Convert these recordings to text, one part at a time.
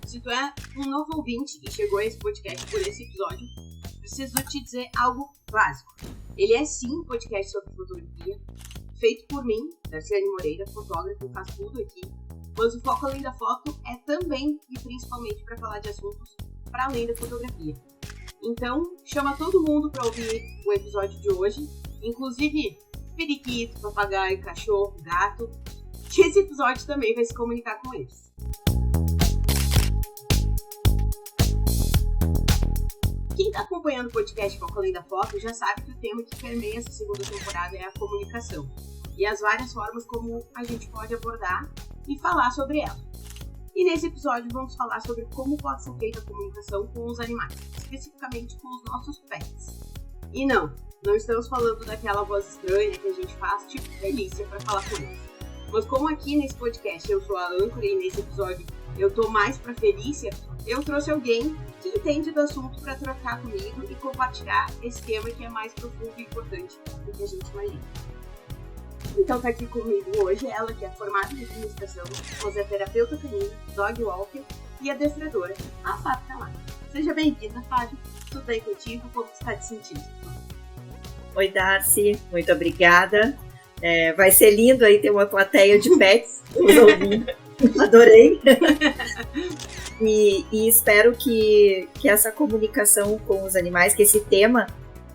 Se tu é um novo ouvinte e chegou a esse podcast por esse episódio, preciso te dizer algo básico. Ele é sim um podcast sobre fotografia, feito por mim, Darciane Moreira, fotógrafa, que faz tudo aqui. Mas o foco além da foto é também e principalmente para falar de assuntos para além da fotografia. Então, chama todo mundo para ouvir o episódio de hoje, inclusive periquito, papagaio, cachorro, gato, que esse episódio também vai se comunicar com eles. Quem está acompanhando o podcast Foco Além da Foto já sabe que o tema que permeia essa segunda temporada é a comunicação e as várias formas como a gente pode abordar e falar sobre ela. E nesse episódio vamos falar sobre como pode ser feita a comunicação com os animais, especificamente com os nossos pets. E não estamos falando daquela voz estranha que a gente faz, tipo Felícia, para falar com eles. Mas como aqui nesse podcast eu sou a âncora e nesse episódio eu tô mais pra Felícia, eu trouxe alguém que entende do assunto para trocar comigo e compartilhar esse tema que é mais profundo e importante do que a gente imagina. Então tá aqui comigo hoje ela que é formada em administração, terapeuta canina, dog walker e adestradora, a Fábio Camargo. Seja bem-vinda, Fábio. Tudo bem contigo? Como você está te sentindo? Oi, Darcy. Muito obrigada. Vai ser lindo aí ter uma plateia de pets nos ouvindo. Adorei. E espero que essa comunicação com os animais, que esse tema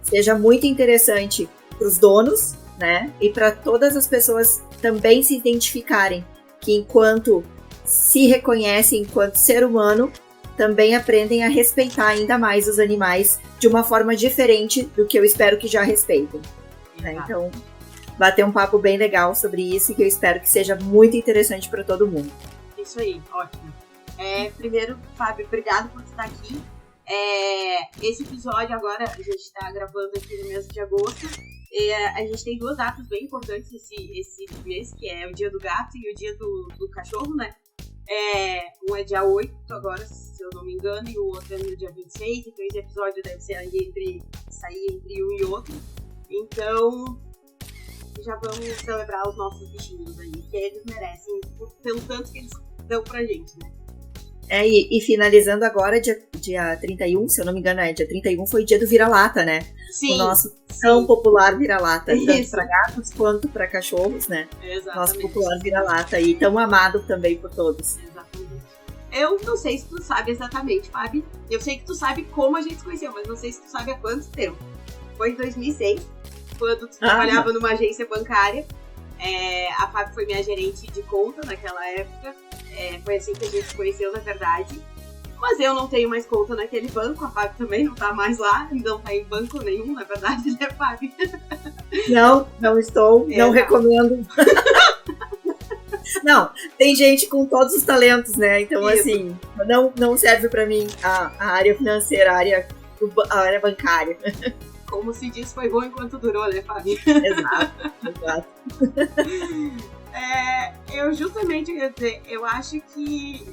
seja muito interessante para os donos, né? E para todas as pessoas também se identificarem que enquanto se reconhecem enquanto ser humano, também aprendem a respeitar ainda mais os animais de uma forma diferente do que eu espero que já respeitem. Né? Então, bater um papo bem legal sobre isso e que eu espero que seja muito interessante para todo mundo. Isso aí, ótimo. Primeiro, Fábio, obrigado por estar aqui. Esse episódio agora, a gente está gravando aqui no mês de agosto. A gente tem duas datas bem importantes esse mês, que é o dia do gato e o dia do cachorro, né? Um é dia 8 agora, se eu não me engano, e o outro é no dia 26, então esse episódio deve ser sair entre um e outro. Então, já vamos celebrar os nossos bichinhos aí, que eles merecem, pelo tanto que eles dão pra gente, né? E finalizando agora, dia 31, se eu não me engano, dia 31 foi o dia do vira-lata, né? Sim. O nosso tão popular vira-lata, tanto para gatos quanto para cachorros, né? Exatamente. Nosso popular vira-lata e tão amado também por todos. Exatamente. Eu não sei se tu sabe exatamente, Fábio. Eu sei que tu sabe como a gente se conheceu, mas não sei se tu sabe há quanto tempo. Foi em 2006, quando tu trabalhava numa agência bancária. A Fábio foi minha gerente de conta naquela época. Foi assim que a gente se conheceu, na verdade. Mas eu não tenho mais conta naquele banco, a Fábio também não tá mais lá, não tá em banco nenhum, na verdade, né, Fábio? Não estou, não recomendo. Não, tem gente com todos os talentos, né? Então, isso. Assim, não serve pra mim a área financeira, a área bancária. Como se diz, foi bom enquanto durou, né, Fábio? Exato. Eu justamente ia dizer, eu acho que,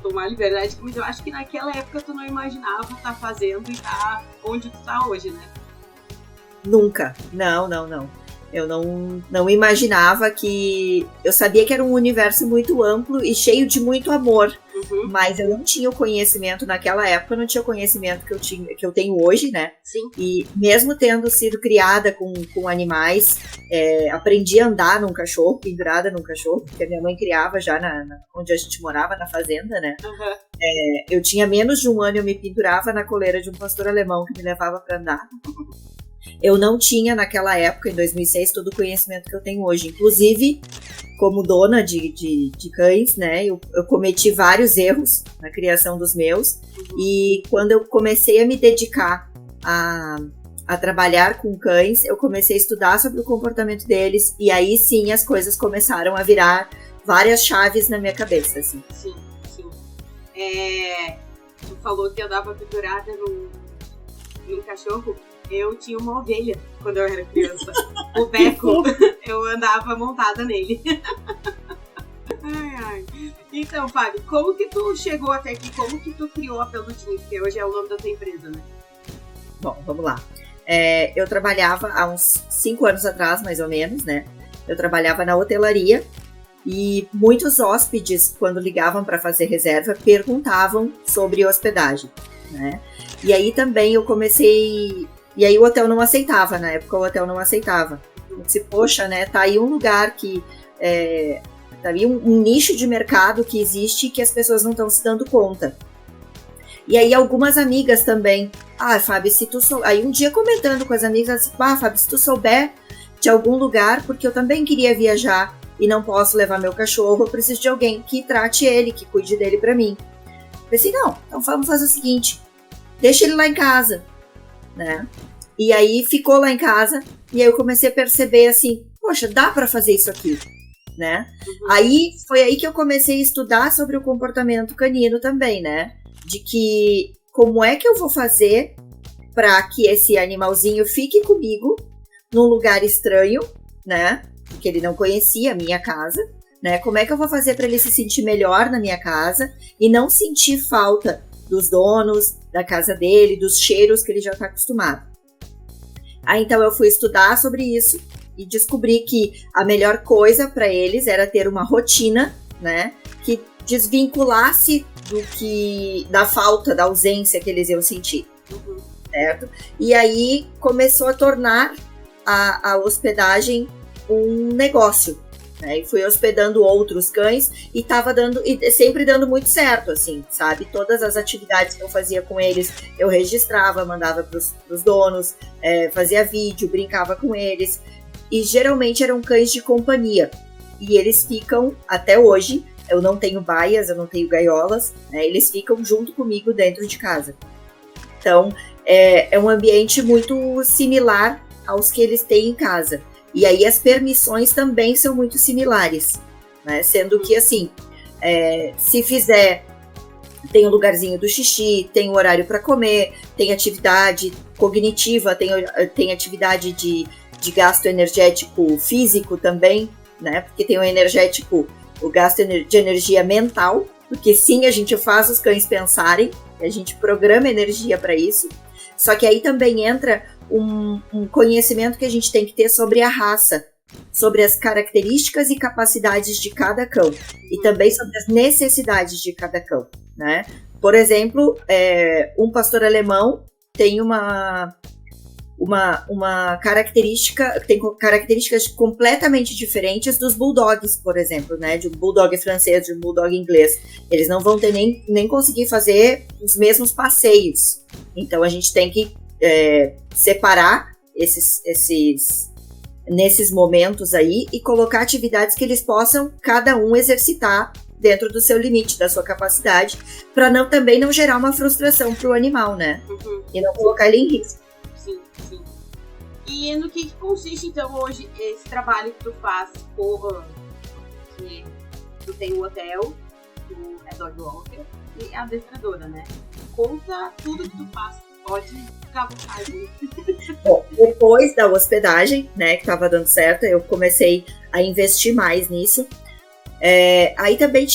tomar liberdade, mas eu acho que naquela época tu não imaginava estar fazendo e estar onde tu tá hoje, né? Nunca, não. Eu não imaginava que... Eu sabia que era um universo muito amplo e cheio de muito amor, mas eu não tinha o conhecimento naquela época, eu não tinha o conhecimento que eu tenho hoje, né? Sim. E mesmo tendo sido criada com animais, aprendi a andar num cachorro, pendurada num cachorro, porque a minha mãe criava já onde a gente morava, na fazenda, né? Eu tinha menos de um ano, eu me pendurava na coleira de um pastor alemão que me levava para andar. Eu não tinha naquela época, em 2006, todo o conhecimento que eu tenho hoje. Inclusive, como dona de cães, né, eu cometi vários erros na criação dos meus. E quando eu comecei a me dedicar a trabalhar com cães, eu comecei a estudar sobre o comportamento deles. E aí sim as coisas começaram a virar várias chaves na minha cabeça. Assim. Sim. Tu falou que andava pendurada num cachorro. Eu tinha uma ovelha quando eu era criança. O Beco, eu andava montada nele. Ai. Então, Fábio, como que tu chegou até aqui? Como que tu criou a Peludinho? Porque hoje é o nome da tua empresa, né? Bom, vamos lá. Eu trabalhava há uns 5 anos atrás, mais ou menos, né? Eu trabalhava na hotelaria E muitos hóspedes, quando ligavam para fazer reserva, perguntavam sobre hospedagem, né? E aí também eu comecei... E aí o hotel não aceitava, na época o hotel não aceitava. Eu disse, poxa, né, tá aí um lugar que... tá aí um nicho de mercado que existe e que as pessoas não estão se dando conta. E aí algumas amigas também, Fábio, se tu aí um dia comentando com as amigas, Fábio, se tu souber de algum lugar, porque eu também queria viajar e não posso levar meu cachorro, eu preciso de alguém que trate ele, que cuide dele pra mim. Eu pensei, não, então vamos fazer o seguinte, deixa ele lá em casa, né? E aí ficou lá em casa, e aí eu comecei a perceber assim, poxa, dá pra fazer isso aqui, né? Aí foi aí que eu comecei a estudar sobre o comportamento canino também, né? De que como é que eu vou fazer para que esse animalzinho fique comigo num lugar estranho, né? Porque ele não conhecia a minha casa, né? Como é que eu vou fazer para ele se sentir melhor na minha casa e não sentir falta dos donos, da casa dele, dos cheiros que ele já está acostumado. Aí então eu fui estudar sobre isso e descobri que a melhor coisa para eles era ter uma rotina, né? Que desvinculasse da falta, da ausência que eles iam sentir, certo? E aí começou a tornar a hospedagem um negócio, né? E fui hospedando outros cães e sempre dando muito certo, assim, sabe? Todas as atividades que eu fazia com eles, eu registrava, mandava pros donos, fazia vídeo, brincava com eles, e geralmente eram cães de companhia, e eles ficam até hoje. Eu não tenho baias, eu não tenho gaiolas, né? Eles ficam junto comigo dentro de casa. Então, é um ambiente muito similar aos que eles têm em casa. E aí as permissões também são muito similares, né? Sendo que, assim, se fizer, tem o lugarzinho do xixi, tem o horário para comer, tem atividade cognitiva, tem atividade de gasto energético físico também, né? Porque tem o energético... o gasto de energia mental, porque sim, a gente faz os cães pensarem, a gente programa energia para isso, só que aí também entra um conhecimento que a gente tem que ter sobre a raça, sobre as características e capacidades de cada cão, e também sobre as necessidades de cada cão, né? Por exemplo, um pastor alemão tem uma característica, tem características completamente diferentes dos bulldogs, por exemplo, né? De um bulldog francês, de um bulldog inglês. Eles não vão ter nem conseguir fazer os mesmos passeios. Então a gente tem que separar nesses momentos aí e colocar atividades que eles possam cada um exercitar dentro do seu limite, da sua capacidade, para também não gerar uma frustração para o animal, né? E não colocar ele em risco. Sim. E no que consiste, então, hoje, esse trabalho que tu faz que tu tem um hotel, tu é dog walker e adestradora, né? Conta tudo que tu faz, pode ficar à vontade. Bom, depois da hospedagem, né, que tava dando certo, eu comecei a investir mais nisso. Aí também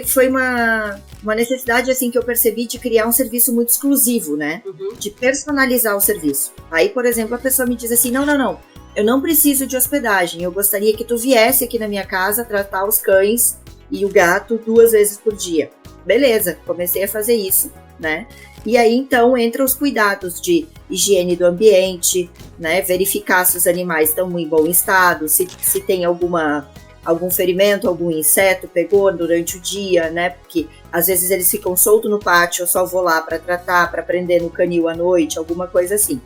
foi uma necessidade assim que eu percebi de criar um serviço muito exclusivo, né? De personalizar o serviço. Aí, por exemplo, a pessoa me diz assim, não, eu não preciso de hospedagem, eu gostaria que tu viesse aqui na minha casa tratar os cães e o gato 2 vezes por dia. Beleza, comecei a fazer isso, né? E aí, então, entra os cuidados de higiene do ambiente, né? Verificar se os animais estão em bom estado, se tem algum ferimento, algum inseto pegou durante o dia, né? Porque às vezes eles ficam soltos no pátio, eu só vou lá para tratar, para prender no canil à noite, alguma coisa assim.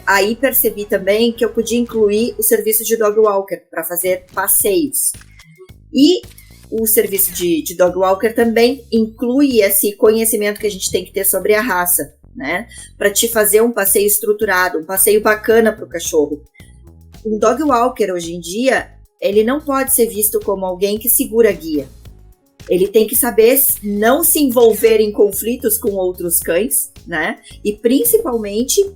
Aí percebi também que eu podia incluir o serviço de dog walker para fazer passeios. E o serviço de dog walker também inclui esse conhecimento que a gente tem que ter sobre a raça, né? Para te fazer um passeio estruturado, um passeio bacana para o cachorro. Um dog walker hoje em dia, ele não pode ser visto como alguém que segura a guia. Ele tem que saber não se envolver em conflitos com outros cães, né? E principalmente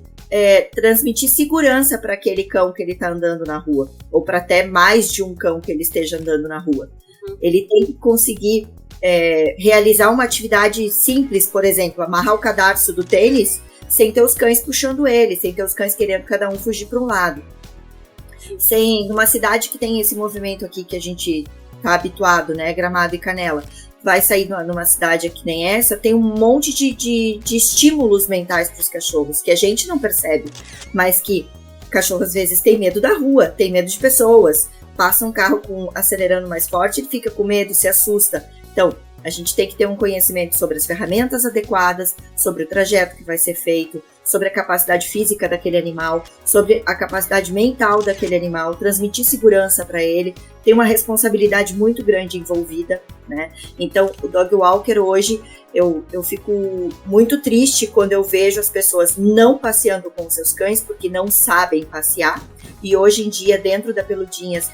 transmitir segurança para aquele cão que ele está andando na rua, ou para até mais de um cão que ele esteja andando na rua. Ele tem que conseguir realizar uma atividade simples, por exemplo, amarrar o cadarço do tênis sem ter os cães puxando ele, sem ter os cães querendo cada um fugir para um lado. Numa cidade que tem esse movimento aqui que a gente tá habituado, né? Gramado e Canela. Vai sair numa cidade que nem essa, tem um monte de estímulos mentais para os cachorros, que a gente não percebe, mas que o cachorro às vezes tem medo da rua, tem medo de pessoas, passa um carro acelerando mais forte, ele fica com medo, se assusta. Então, a gente tem que ter um conhecimento sobre as ferramentas adequadas, sobre o trajeto que vai ser feito, sobre a capacidade física daquele animal, sobre a capacidade mental daquele animal, transmitir segurança para ele. Tem uma responsabilidade muito grande envolvida, né? Então, o Dog Walker hoje, eu fico muito triste quando eu vejo as pessoas não passeando com seus cães porque não sabem passear. E hoje em dia, dentro da Peludinhas,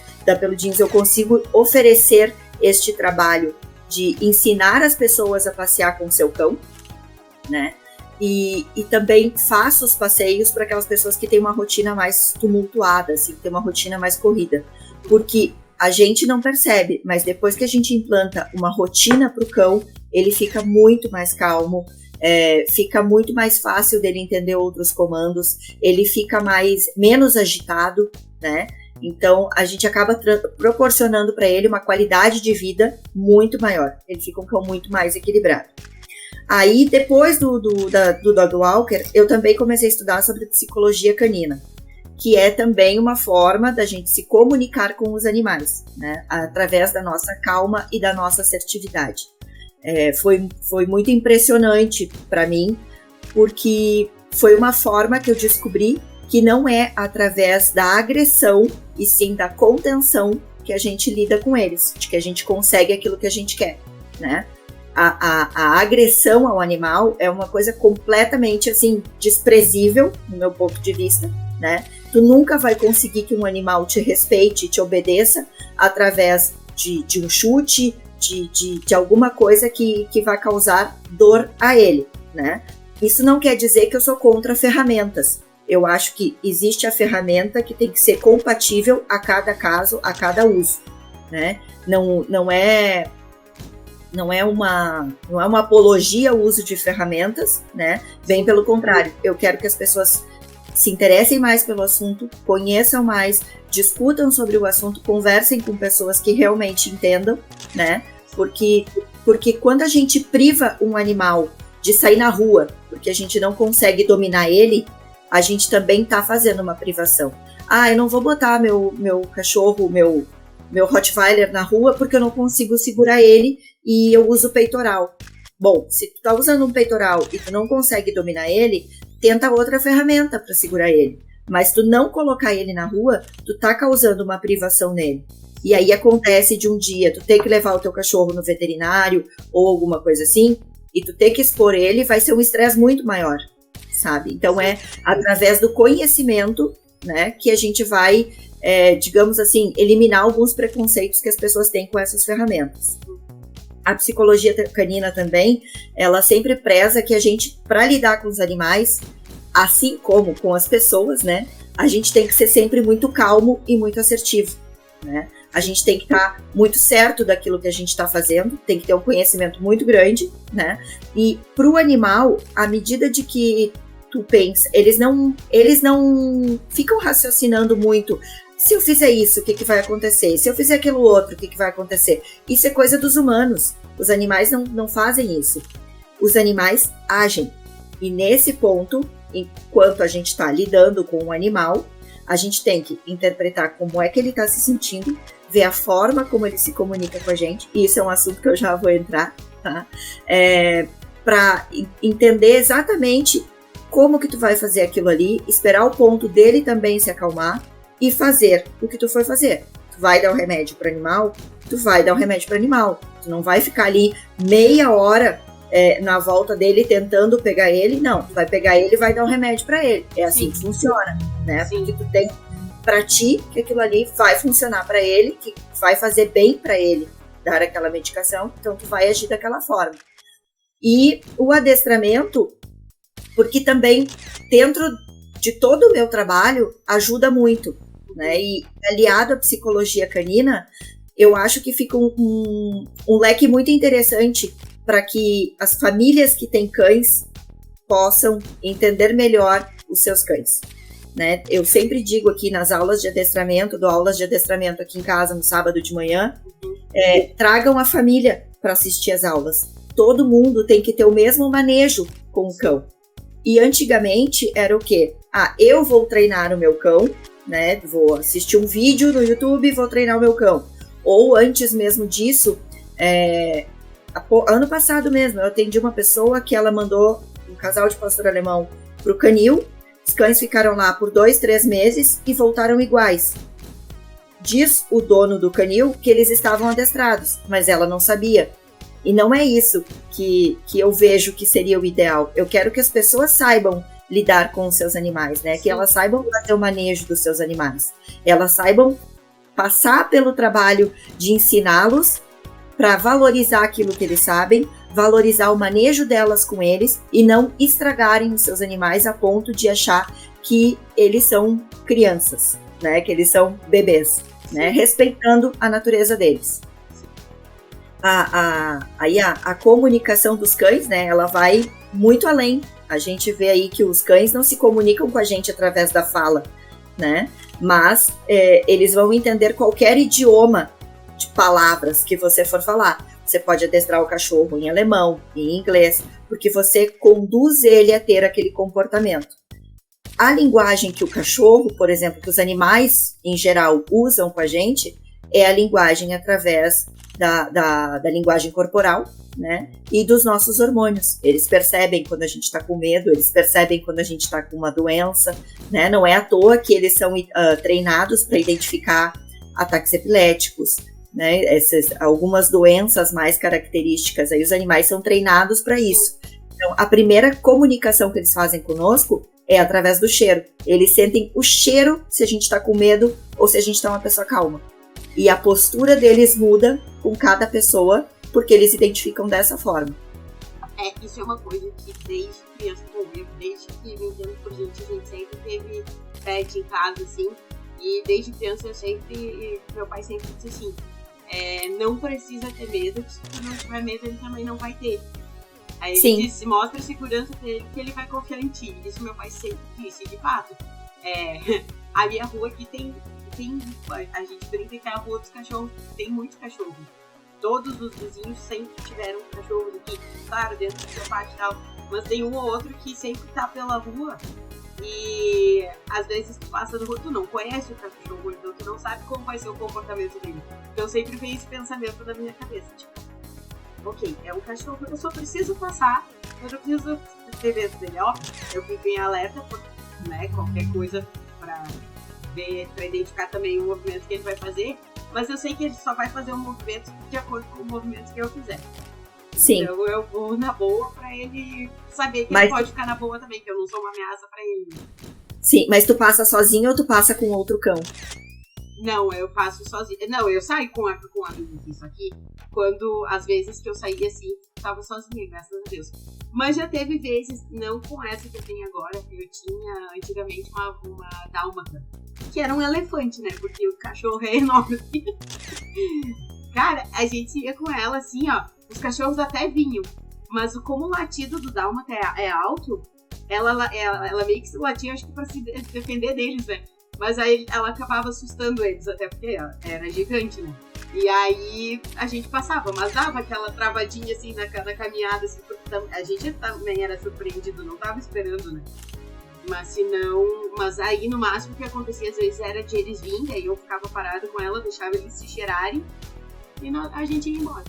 eu consigo oferecer este trabalho de ensinar as pessoas a passear com o seu cão, né? E também faço os passeios para aquelas pessoas que têm uma rotina mais tumultuada, assim, que tem uma rotina mais corrida. Porque a gente não percebe, mas depois que a gente implanta uma rotina para o cão, ele fica muito mais calmo, fica muito mais fácil dele entender outros comandos, ele fica menos agitado, né? Então, a gente acaba proporcionando para ele uma qualidade de vida muito maior. Ele fica um cão muito mais equilibrado. Aí, depois do Dog Walker, eu também comecei a estudar sobre psicologia canina, que é também uma forma da gente se comunicar com os animais, né? Através da nossa calma e da nossa assertividade. Foi muito impressionante para mim, porque foi uma forma que eu descobri que não é através da agressão e sim da contenção que a gente lida com eles, de que a gente consegue aquilo que a gente quer, né? A agressão ao animal é uma coisa completamente, assim, desprezível, no meu ponto de vista, né? Tu nunca vai conseguir que um animal te respeite e te obedeça através de um chute, de alguma coisa que vai causar dor a ele, né? Isso não quer dizer que eu sou contra ferramentas. Eu acho que existe a ferramenta que tem que ser compatível a cada caso, a cada uso, né? Não é uma apologia ao uso de ferramentas, né? Bem pelo contrário, eu quero que as pessoas se interessem mais pelo assunto, conheçam mais, discutam sobre o assunto, conversem com pessoas que realmente entendam, né? Porque quando a gente priva um animal de sair na rua, porque a gente não consegue dominar ele, a gente também está fazendo uma privação. Eu não vou botar meu cachorro, meu Rottweiler na rua porque eu não consigo segurar ele e eu uso peitoral. Bom, se tu tá usando um peitoral e tu não consegue dominar ele, tenta outra ferramenta para segurar ele. Mas tu não colocar ele na rua, tu tá causando uma privação nele. E aí acontece de um dia tu ter que levar o teu cachorro no veterinário ou alguma coisa assim, e tu ter que expor ele, vai ser um estresse muito maior, sabe? Então é através do conhecimento, né, que a gente vai, digamos assim, eliminar alguns preconceitos que as pessoas têm com essas ferramentas. A psicologia canina também, ela sempre preza que a gente, para lidar com os animais, assim como com as pessoas, né, a gente tem que ser sempre muito calmo e muito assertivo, né? A gente tem que estar muito certo daquilo que a gente está fazendo, tem que ter um conhecimento muito grande, né? E para o animal, à medida de que tu pensa, eles não ficam raciocinando muito. Se eu fizer isso, o que vai acontecer? Se eu fizer aquilo outro, o que vai acontecer? Isso é coisa dos humanos. Os animais não fazem isso. Os animais agem. E nesse ponto, enquanto a gente está lidando com um animal, a gente tem que interpretar como é que ele está se sentindo, ver a forma como ele se comunica com a gente. E isso é um assunto que eu já vou entrar, tá? Para entender exatamente como que tu vai fazer aquilo ali, esperar o ponto dele também se acalmar e fazer o que tu for fazer. Tu vai dar o remédio para animal? Tu vai dar o remédio para animal. Tu não vai ficar ali meia hora na volta dele tentando pegar ele. Não, tu vai pegar ele e vai dar um remédio para ele. É assim que funciona, né? Sim. Porque tu tem para ti que aquilo ali vai funcionar para ele, que vai fazer bem para ele dar aquela medicação, então tu vai agir daquela forma. E o adestramento, porque também dentro de todo o meu trabalho ajuda muito, né? E aliado à psicologia canina, eu acho que fica um leque muito interessante para que as famílias que têm cães possam entender melhor os seus cães. né? Eu sempre digo aqui nas aulas de adestramento, dou aulas de adestramento aqui em casa no sábado de manhã, tragam a família para assistir as aulas. Todo mundo tem que ter o mesmo manejo com o cão. E antigamente era o quê? Eu vou treinar o meu cão, né? Vou assistir um vídeo no YouTube e vou treinar o meu cão. Ou antes mesmo disso, ano passado mesmo, eu atendi uma pessoa que ela mandou um casal de pastor alemão pro canil. Os cães ficaram lá por 2, 3 meses e voltaram iguais. Diz o dono do canil que eles estavam adestrados, mas ela não sabia. E não é isso que eu vejo que seria o ideal. Eu quero que as pessoas saibam lidar com os seus animais, né? Sim. Que elas saibam fazer o manejo dos seus animais. Elas saibam passar pelo trabalho de ensiná-los para valorizar aquilo que eles sabem, valorizar o manejo delas com eles e não estragarem os seus animais a ponto de achar que eles são crianças, né? Que eles são bebês, né? Respeitando a natureza deles. A comunicação dos cães, né? Ela vai muito além. A gente vê aí que os cães não se comunicam com a gente através da fala, né? Mas eles vão entender qualquer idioma de palavras que você for falar. Você pode adestrar o cachorro em alemão, em inglês, porque você conduz ele a ter aquele comportamento. A linguagem que o cachorro, por exemplo, que os animais em geral usam com a gente, é a linguagem através da linguagem corporal, né? E dos nossos hormônios. Eles percebem quando a gente está com medo, eles percebem quando a gente está com uma doença, né? Não é à toa que eles são treinados para identificar ataques epiléticos, né? Algumas doenças mais características, aí os animais são treinados para isso. Então, a primeira comunicação que eles fazem conosco é através do cheiro. Eles sentem o cheiro se a gente está com medo ou se a gente está uma pessoa calma. E a postura deles muda com cada pessoa, porque eles identificam dessa forma. Isso é uma coisa que desde criança, desde que me entendo por gente, a gente sempre teve pet em casa, assim, e desde criança meu pai sempre disse assim, não precisa ter medo, se tu não tiver medo, ele também não vai ter. Aí ele disse, mostra a segurança dele que ele vai confiar em ti. Isso meu pai sempre disse, de fato. A minha rua aqui tem, a gente brinca que é a rua dos cachorros, tem muitos cachorros. Todos os vizinhos sempre tiveram cachorros aqui, claro, dentro do seu pátio e tal, mas tem um ou outro que sempre tá pela rua e às vezes tu passa no rua, tu não conhece o cachorro, então tu não sabe como vai ser o comportamento dele. Então sempre vem esse pensamento na minha cabeça, tipo, ok, é um cachorro, eu só preciso passar, eu não preciso ter medo dele, ó, eu fico em alerta, né, qualquer coisa pra identificar também o movimento que ele vai fazer, mas eu sei que ele só vai fazer um movimento de acordo com o movimento que eu fizer. Sim. Então eu vou na boa pra ele saber que ele pode ficar na boa também, que eu não sou uma ameaça pra ele. Sim, mas tu passa sozinho ou tu passa com outro cão? Não, eu passo sozinha. Não, eu saio com amigos, isso aqui. Quando, às vezes que eu saía assim, tava sozinha, graças a Deus. Mas já teve vezes, não com essa que eu tenho agora, eu tinha antigamente uma dálmata, que era um elefante, né? Porque o cachorro é enorme. Cara, a gente ia com ela assim, ó. Os cachorros até vinham, mas como o latido do dálmata é alto, ela meio que se latia, acho que pra se defender deles, né? Mas aí ela acabava assustando eles, até porque ela era gigante, né? E aí a gente passava, mas dava aquela travadinha assim na caminhada, assim, porque a gente também era surpreendido, não tava esperando, né? Mas aí no máximo o que acontecia às vezes era de eles virem, aí eu ficava parada com ela, deixava eles se cheirarem e a gente ia embora.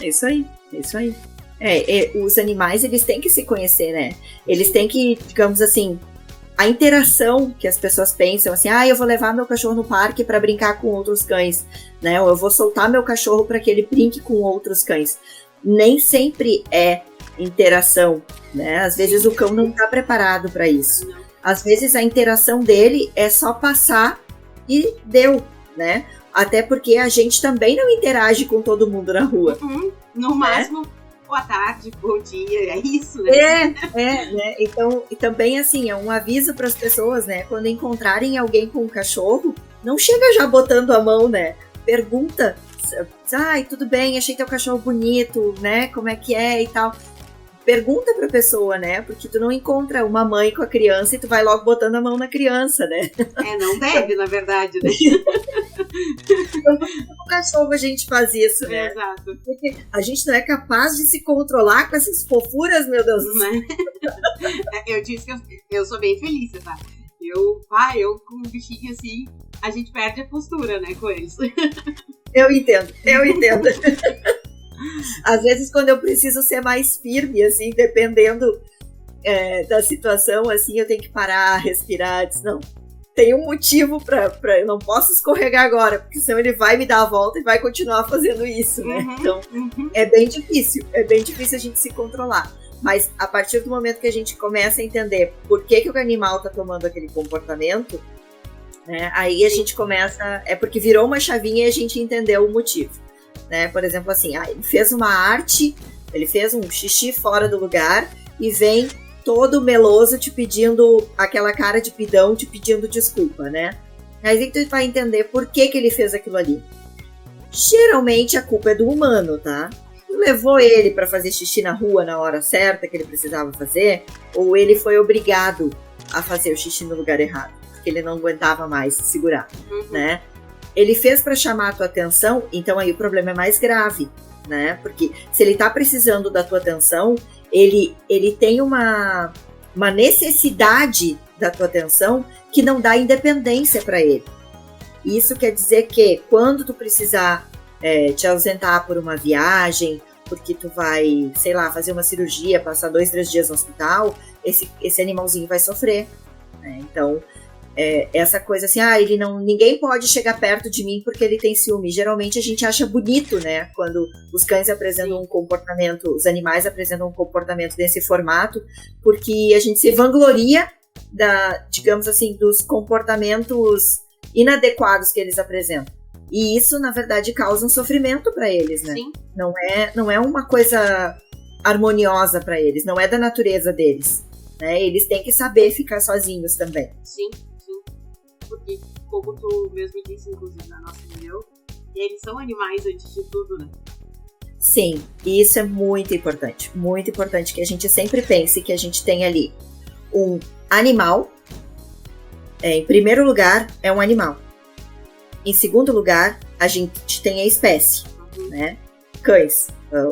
É isso aí. Os animais, eles têm que se conhecer, né? Eles têm que, digamos assim, a interação que as pessoas pensam assim, eu vou levar meu cachorro no parque para brincar com outros cães, né? Ou eu vou soltar meu cachorro para que ele brinque com outros cães. Nem sempre é interação, né? Às vezes o cão não está preparado para isso. Às vezes a interação dele é só passar e deu, né? Até porque a gente também não interage com todo mundo na rua. No máximo, boa tarde, bom dia, é isso, né? Né? Então, e também assim, é um aviso para as pessoas, né? Quando encontrarem alguém com um cachorro, não chega já botando a mão, né? Pergunta, tudo bem, achei teu cachorro bonito, né? Como é que é e tal. pergunta pra pessoa, né? Porque tu não encontra uma mãe com a criança e tu vai logo botando a mão na criança, né? Não deve, na verdade, né? O cachorro a gente faz isso, né? Exato. Porque a gente não é capaz de se controlar com essas fofuras, meu Deus do céu. Eu disse que eu sou bem feliz, tá? Eu com um bichinho assim, a gente perde a postura, né, com eles. Eu entendo. Às vezes, quando eu preciso ser mais firme, assim, dependendo da situação, assim, eu tenho que parar, respirar, dizer, não, tem um motivo pra eu não posso escorregar agora, porque senão ele vai me dar a volta e vai continuar fazendo isso, né? Então, é bem difícil a gente se controlar. Mas a partir do momento que a gente começa a entender por que o animal está tomando aquele comportamento, né, aí a gente começa... É porque virou uma chavinha e a gente entendeu o motivo. Né? Por exemplo, assim, ele fez uma arte, ele fez um xixi fora do lugar e vem todo meloso te pedindo aquela cara de pidão, te pedindo desculpa, né? Aí tu vai entender por que ele fez aquilo ali. Geralmente a culpa é do humano, tá? Levou ele para fazer xixi na rua na hora certa que ele precisava fazer, ou ele foi obrigado a fazer o xixi no lugar errado, porque ele não aguentava mais segurar, né? Ele fez para chamar a tua atenção, então aí o problema é mais grave, né? Porque se ele tá precisando da tua atenção, ele tem uma necessidade da tua atenção que não dá independência para ele. Isso quer dizer que quando tu precisar te ausentar por uma viagem, porque tu vai, sei lá, fazer uma cirurgia, passar 2, 3 dias no hospital, esse animalzinho vai sofrer, né? Então, essa coisa assim, ninguém pode chegar perto de mim porque ele tem ciúme. Geralmente a gente acha bonito, né? Quando os cães apresentam um comportamento, os animais apresentam um comportamento desse formato, porque a gente se vangloria digamos assim, dos comportamentos inadequados que eles apresentam. E isso, na verdade, causa um sofrimento para eles, né? Sim. Não é uma coisa harmoniosa para eles, não é da natureza deles, né? Eles têm que saber ficar sozinhos também. Sim. Porque, como tu mesmo disse, inclusive, na nossa reunião, eles são animais antes de tudo, né? Sim, e isso é muito importante que a gente sempre pense que a gente tem ali um animal, em primeiro lugar, é um animal. Em segundo lugar, a gente tem a espécie, né? Cães,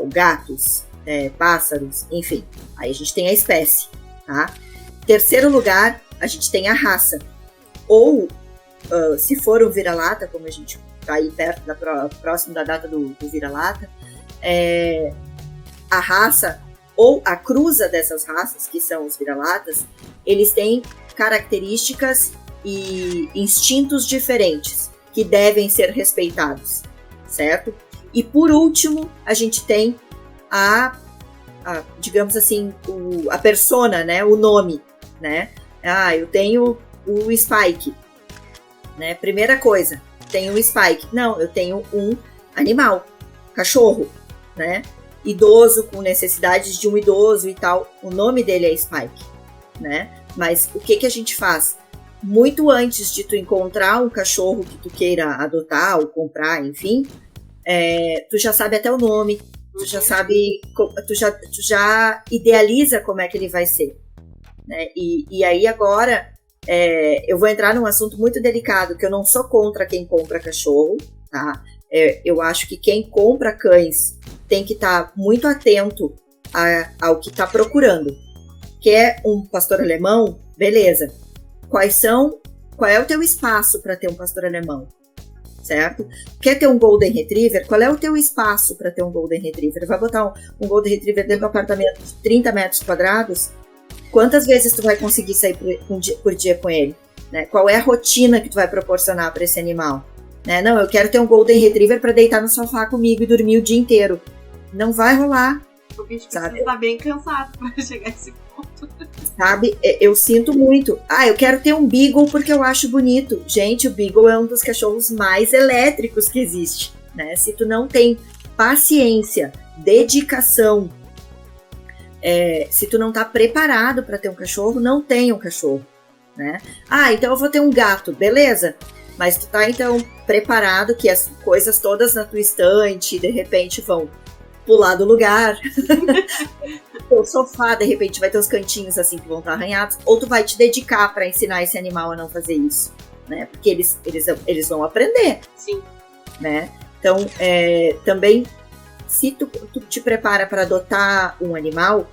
gatos, pássaros, enfim. Aí a gente tem a espécie, tá? Terceiro lugar, a gente tem a raça. Ou, se for um vira-lata, como a gente está aí perto, próximo da data do vira-lata, a raça ou a cruza dessas raças, que são os vira-latas, eles têm características e instintos diferentes que devem ser respeitados, certo? E por último, a gente tem digamos assim, a persona, né? O nome, né? Eu tenho o Spike, né? Primeira coisa, tenho o Spike. Não, eu tenho um animal, cachorro, né? Idoso, com necessidades de um idoso e tal. O nome dele é Spike, né? Mas o que a gente faz? Muito antes de tu encontrar um cachorro que tu queira adotar ou comprar, enfim, tu já sabe até o nome, tu já sabe, tu já idealiza como é que ele vai ser, né? E aí agora eu vou entrar num assunto muito delicado, que eu não sou contra quem compra cachorro, tá? Eu acho que quem compra cães tem que estar muito atento ao que está procurando. Quer um pastor alemão? Beleza. Qual é o teu espaço para ter um pastor alemão? Certo? Quer ter um Golden Retriever? Qual é o teu espaço para ter um Golden Retriever? Vai botar um Golden Retriever dentro do apartamento de 30 metros quadrados? Quantas vezes tu vai conseguir sair por dia com ele? Né? Qual é a rotina que tu vai proporcionar para esse animal? Né? Não, eu quero ter um Golden Retriever para deitar no sofá comigo e dormir o dia inteiro. Não vai rolar. O bicho precisa estar bem cansado para chegar a esse ponto. Sabe? Eu sinto muito. Eu quero ter um Beagle porque eu acho bonito. Gente, o Beagle é um dos cachorros mais elétricos que existe, né? Se tu não tem paciência, dedicação, se tu não tá preparado para ter um cachorro, não tenha um cachorro, né? Então eu vou ter um gato, beleza? Mas tu tá, então, preparado que as coisas todas na tua estante, de repente, vão pular do lugar. O sofá, de repente, vai ter os cantinhos assim que vão estar arranhados, ou tu vai te dedicar para ensinar esse animal a não fazer isso, né? Porque eles vão aprender. Sim. Né? Então, também, se tu te prepara para adotar um animal,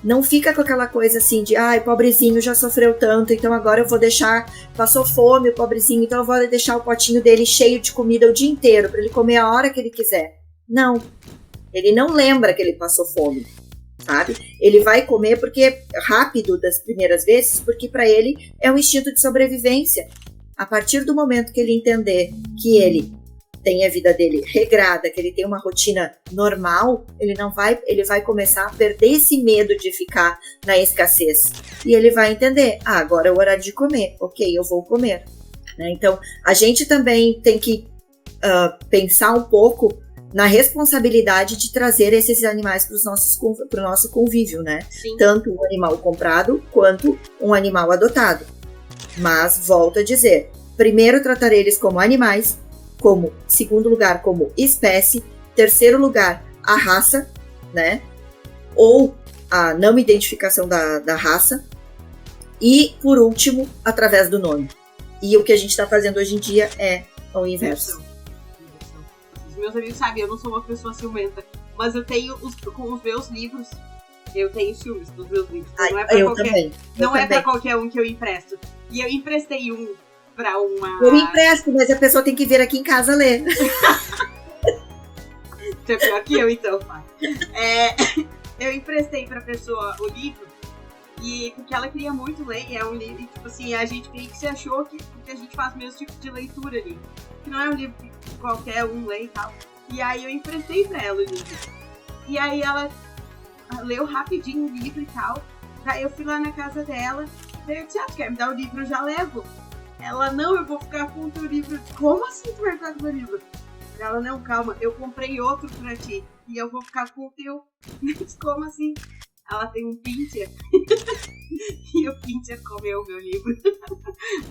não fica com aquela coisa assim de, ai, pobrezinho já sofreu tanto, então agora eu vou deixar, passou fome o pobrezinho, então eu vou deixar o potinho dele cheio de comida o dia inteiro, para ele comer a hora que ele quiser. Não. Ele não lembra que ele passou fome. Sabe? Ele vai comer porque rápido das primeiras vezes, porque para ele é um instinto de sobrevivência. A partir do momento que ele entender que ele tem a vida dele regrada, que ele tem uma rotina normal, ele vai começar a perder esse medo de ficar na escassez. E ele vai entender, agora é o horário de comer, ok, eu vou comer. Né? Então, a gente também tem que pensar um pouco na responsabilidade de trazer esses animais para o nosso convívio, né? Sim. Tanto um animal comprado quanto um animal adotado. Mas, volto a dizer, primeiro tratar eles como animais, segundo lugar, como espécie, terceiro lugar, a raça, né? Ou a não identificação da raça, e, por último, através do nome. E o que a gente está fazendo hoje em dia é o inverso. Meus amigos sabem, eu não sou uma pessoa ciumenta, mas eu tenho com os meus livros, eu tenho ciúmes dos meus livros. Então não é pra qualquer um que eu empresto. E eu emprestei um pra uma... Eu empresto, mas a pessoa tem que vir aqui em casa ler. Você é pior que eu, então, pai. Eu emprestei pra pessoa o livro, e porque ela queria muito ler, e é um livro, tipo assim, a gente meio que se achou que a gente faz o mesmo tipo de leitura ali. Que não é um livro que qualquer um lê e tal. E aí eu emprestei pra ela o livro. E aí ela leu rapidinho o livro e tal. Daí eu fui lá na casa dela. Daí eu disse, tu quer me dar o livro? Eu já levo. Ela, não, eu vou ficar com o teu livro. Como assim tu vai ficar com o meu livro? Ela, não, calma, eu comprei outro pra ti. E eu vou ficar com o teu. Como assim? Ela tem um pincher. E o pincher comeu o meu livro.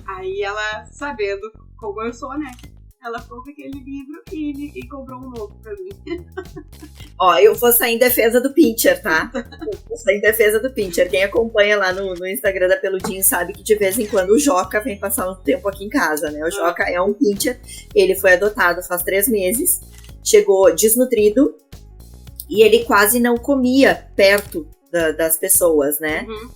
Aí ela, sabendo como eu sou, né? Ela ficou com aquele livro e comprou um novo pra mim. Ó, eu vou sair em defesa do pincher, tá? Vou sair em defesa do pincher. Quem acompanha lá no Instagram da Peludinho sabe que de vez em quando o Joca vem passar um tempo aqui em casa, né? O Joca é um pincher. Ele foi adotado faz 3 meses. Chegou desnutrido. E ele quase não comia perto das pessoas, né? Uhum.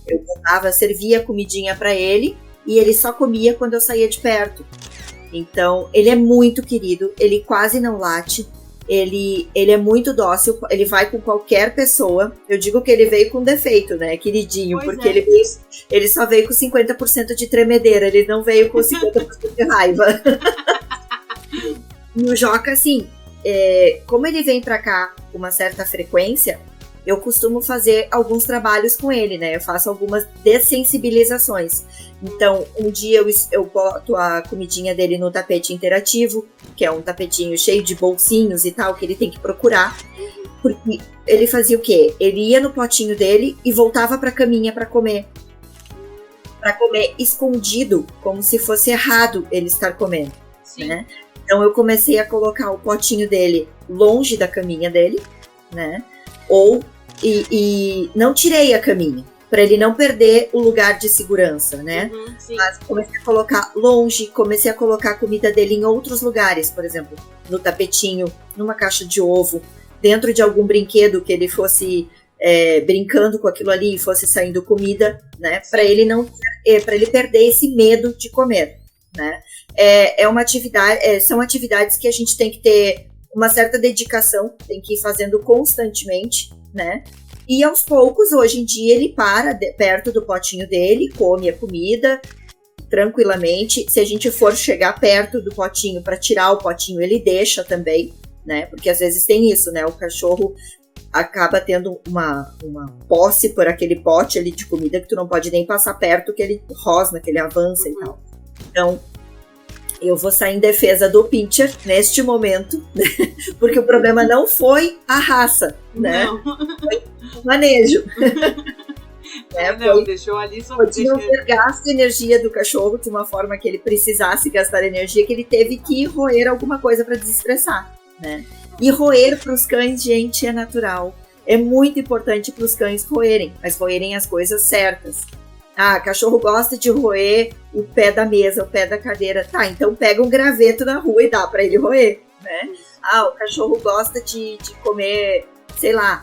Eu servia comidinha pra ele. E ele só comia quando eu saía de perto. Então, ele é muito querido, ele quase não late, ele é muito dócil, ele vai com qualquer pessoa. Eu digo que ele veio com defeito, né, queridinho, pois porque ele só veio com 50% de tremedeira, ele não veio com 50% de raiva. E o Joca, assim, como ele vem pra cá com uma certa frequência, eu costumo fazer alguns trabalhos com ele, né? Eu faço algumas dessensibilizações. Então, um dia eu boto a comidinha dele no tapete interativo, que é um tapetinho cheio de bolsinhos e tal, que ele tem que procurar. Porque ele fazia o quê? Ele ia no potinho dele e voltava pra caminha pra comer. Pra comer escondido, como se fosse errado ele estar comendo. Sim. Né? Então, eu comecei a colocar o potinho dele longe da caminha dele, né? E não tirei a caminha, para ele não perder o lugar de segurança, né? Mas comecei a colocar longe, comecei a colocar a comida dele em outros lugares, por exemplo, no tapetinho, numa caixa de ovo, dentro de algum brinquedo que ele fosse brincando com aquilo ali e fosse saindo comida, né? Para ele para ele perder esse medo de comer, né? São atividades que a gente tem que ter uma certa dedicação, tem que ir fazendo constantemente, né? E aos poucos, hoje em dia, ele para perto do potinho dele, come a comida tranquilamente. Se a gente for chegar perto do potinho para tirar o potinho, ele deixa também, né? Porque às vezes tem isso, né? O cachorro acaba tendo uma posse por aquele pote ali de comida que tu não pode nem passar perto, que ele rosna, que ele avança e tal. Então, eu vou sair em defesa do pincher neste momento, né? Porque o problema não foi a raça, né? Não. Foi o manejo. Deixou ali só não ter gasto energia do cachorro de uma forma que ele precisasse gastar energia, que ele teve que roer alguma coisa para desestressar, né? E roer para os cães, gente, é natural. é muito importante para os cães roerem, mas roerem as coisas certas. Ah, cachorro gosta de roer o pé da mesa, o pé da cadeira. Tá, então pega um graveto na rua e dá para ele roer, né? Ah, o cachorro gosta de comer, sei lá,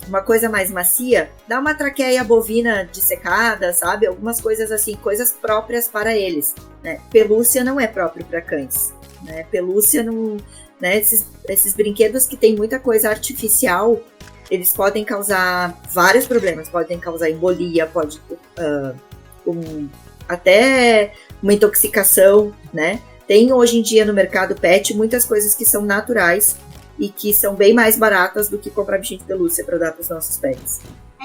uma coisa mais macia, dá uma traqueia bovina dissecada, sabe? Algumas coisas assim, coisas próprias para eles, né? Pelúcia não é próprio para cães, né? Pelúcia não... Né? Esses brinquedos que tem muita coisa artificial, eles podem causar vários problemas, podem causar embolia, pode até uma intoxicação, né? Tem hoje em dia no mercado pet muitas coisas que são naturais e que são bem mais baratas do que comprar bichinho de pelúcia para dar para os nossos pets.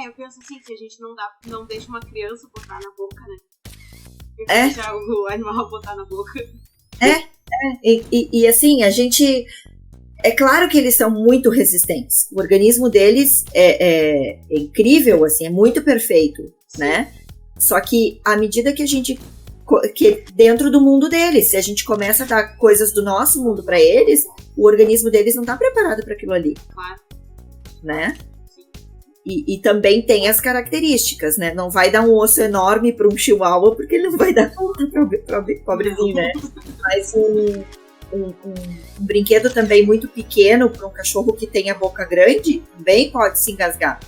Eu penso assim, que a gente não deixa uma criança botar na boca, né? Deixar o animal botar na boca. E assim, a gente... É claro que eles são muito resistentes. O organismo deles é incrível, assim, é muito perfeito, né? Só que à medida que a gente... que dentro do mundo deles, se a gente começa a dar coisas do nosso mundo para eles, o organismo deles não está preparado para aquilo ali. Claro. Né? E também tem as características, né? Não vai dar um osso enorme para um chihuahua, porque ele não vai dar conta pobrezinho, né? Mas um brinquedo também muito pequeno para um cachorro que tem a boca grande, também pode se engasgar.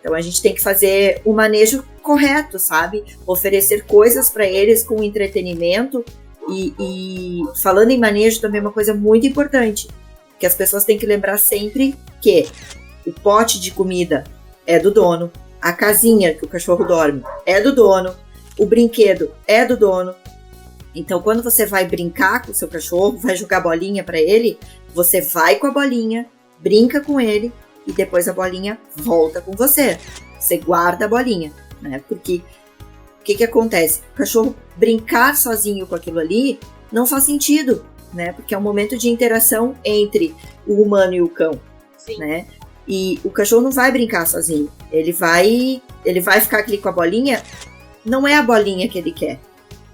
Então a gente tem que fazer o manejo correto, sabe? Oferecer coisas para eles com entretenimento e falando em manejo também é uma coisa muito importante, que as pessoas têm que lembrar sempre que o pote de comida é do dono, a casinha que o cachorro dorme é do dono, o brinquedo é do dono. Então, quando você vai brincar com o seu cachorro, vai jogar bolinha para ele, você vai com a bolinha, brinca com ele e depois a bolinha volta com você. Você guarda a bolinha, né? Porque o que acontece? O cachorro brincar sozinho com aquilo ali não faz sentido, né? Porque é um momento de interação entre o humano e o cão, Sim. né? E o cachorro não vai brincar sozinho. Ele vai ficar ali com a bolinha, não é a bolinha que ele quer.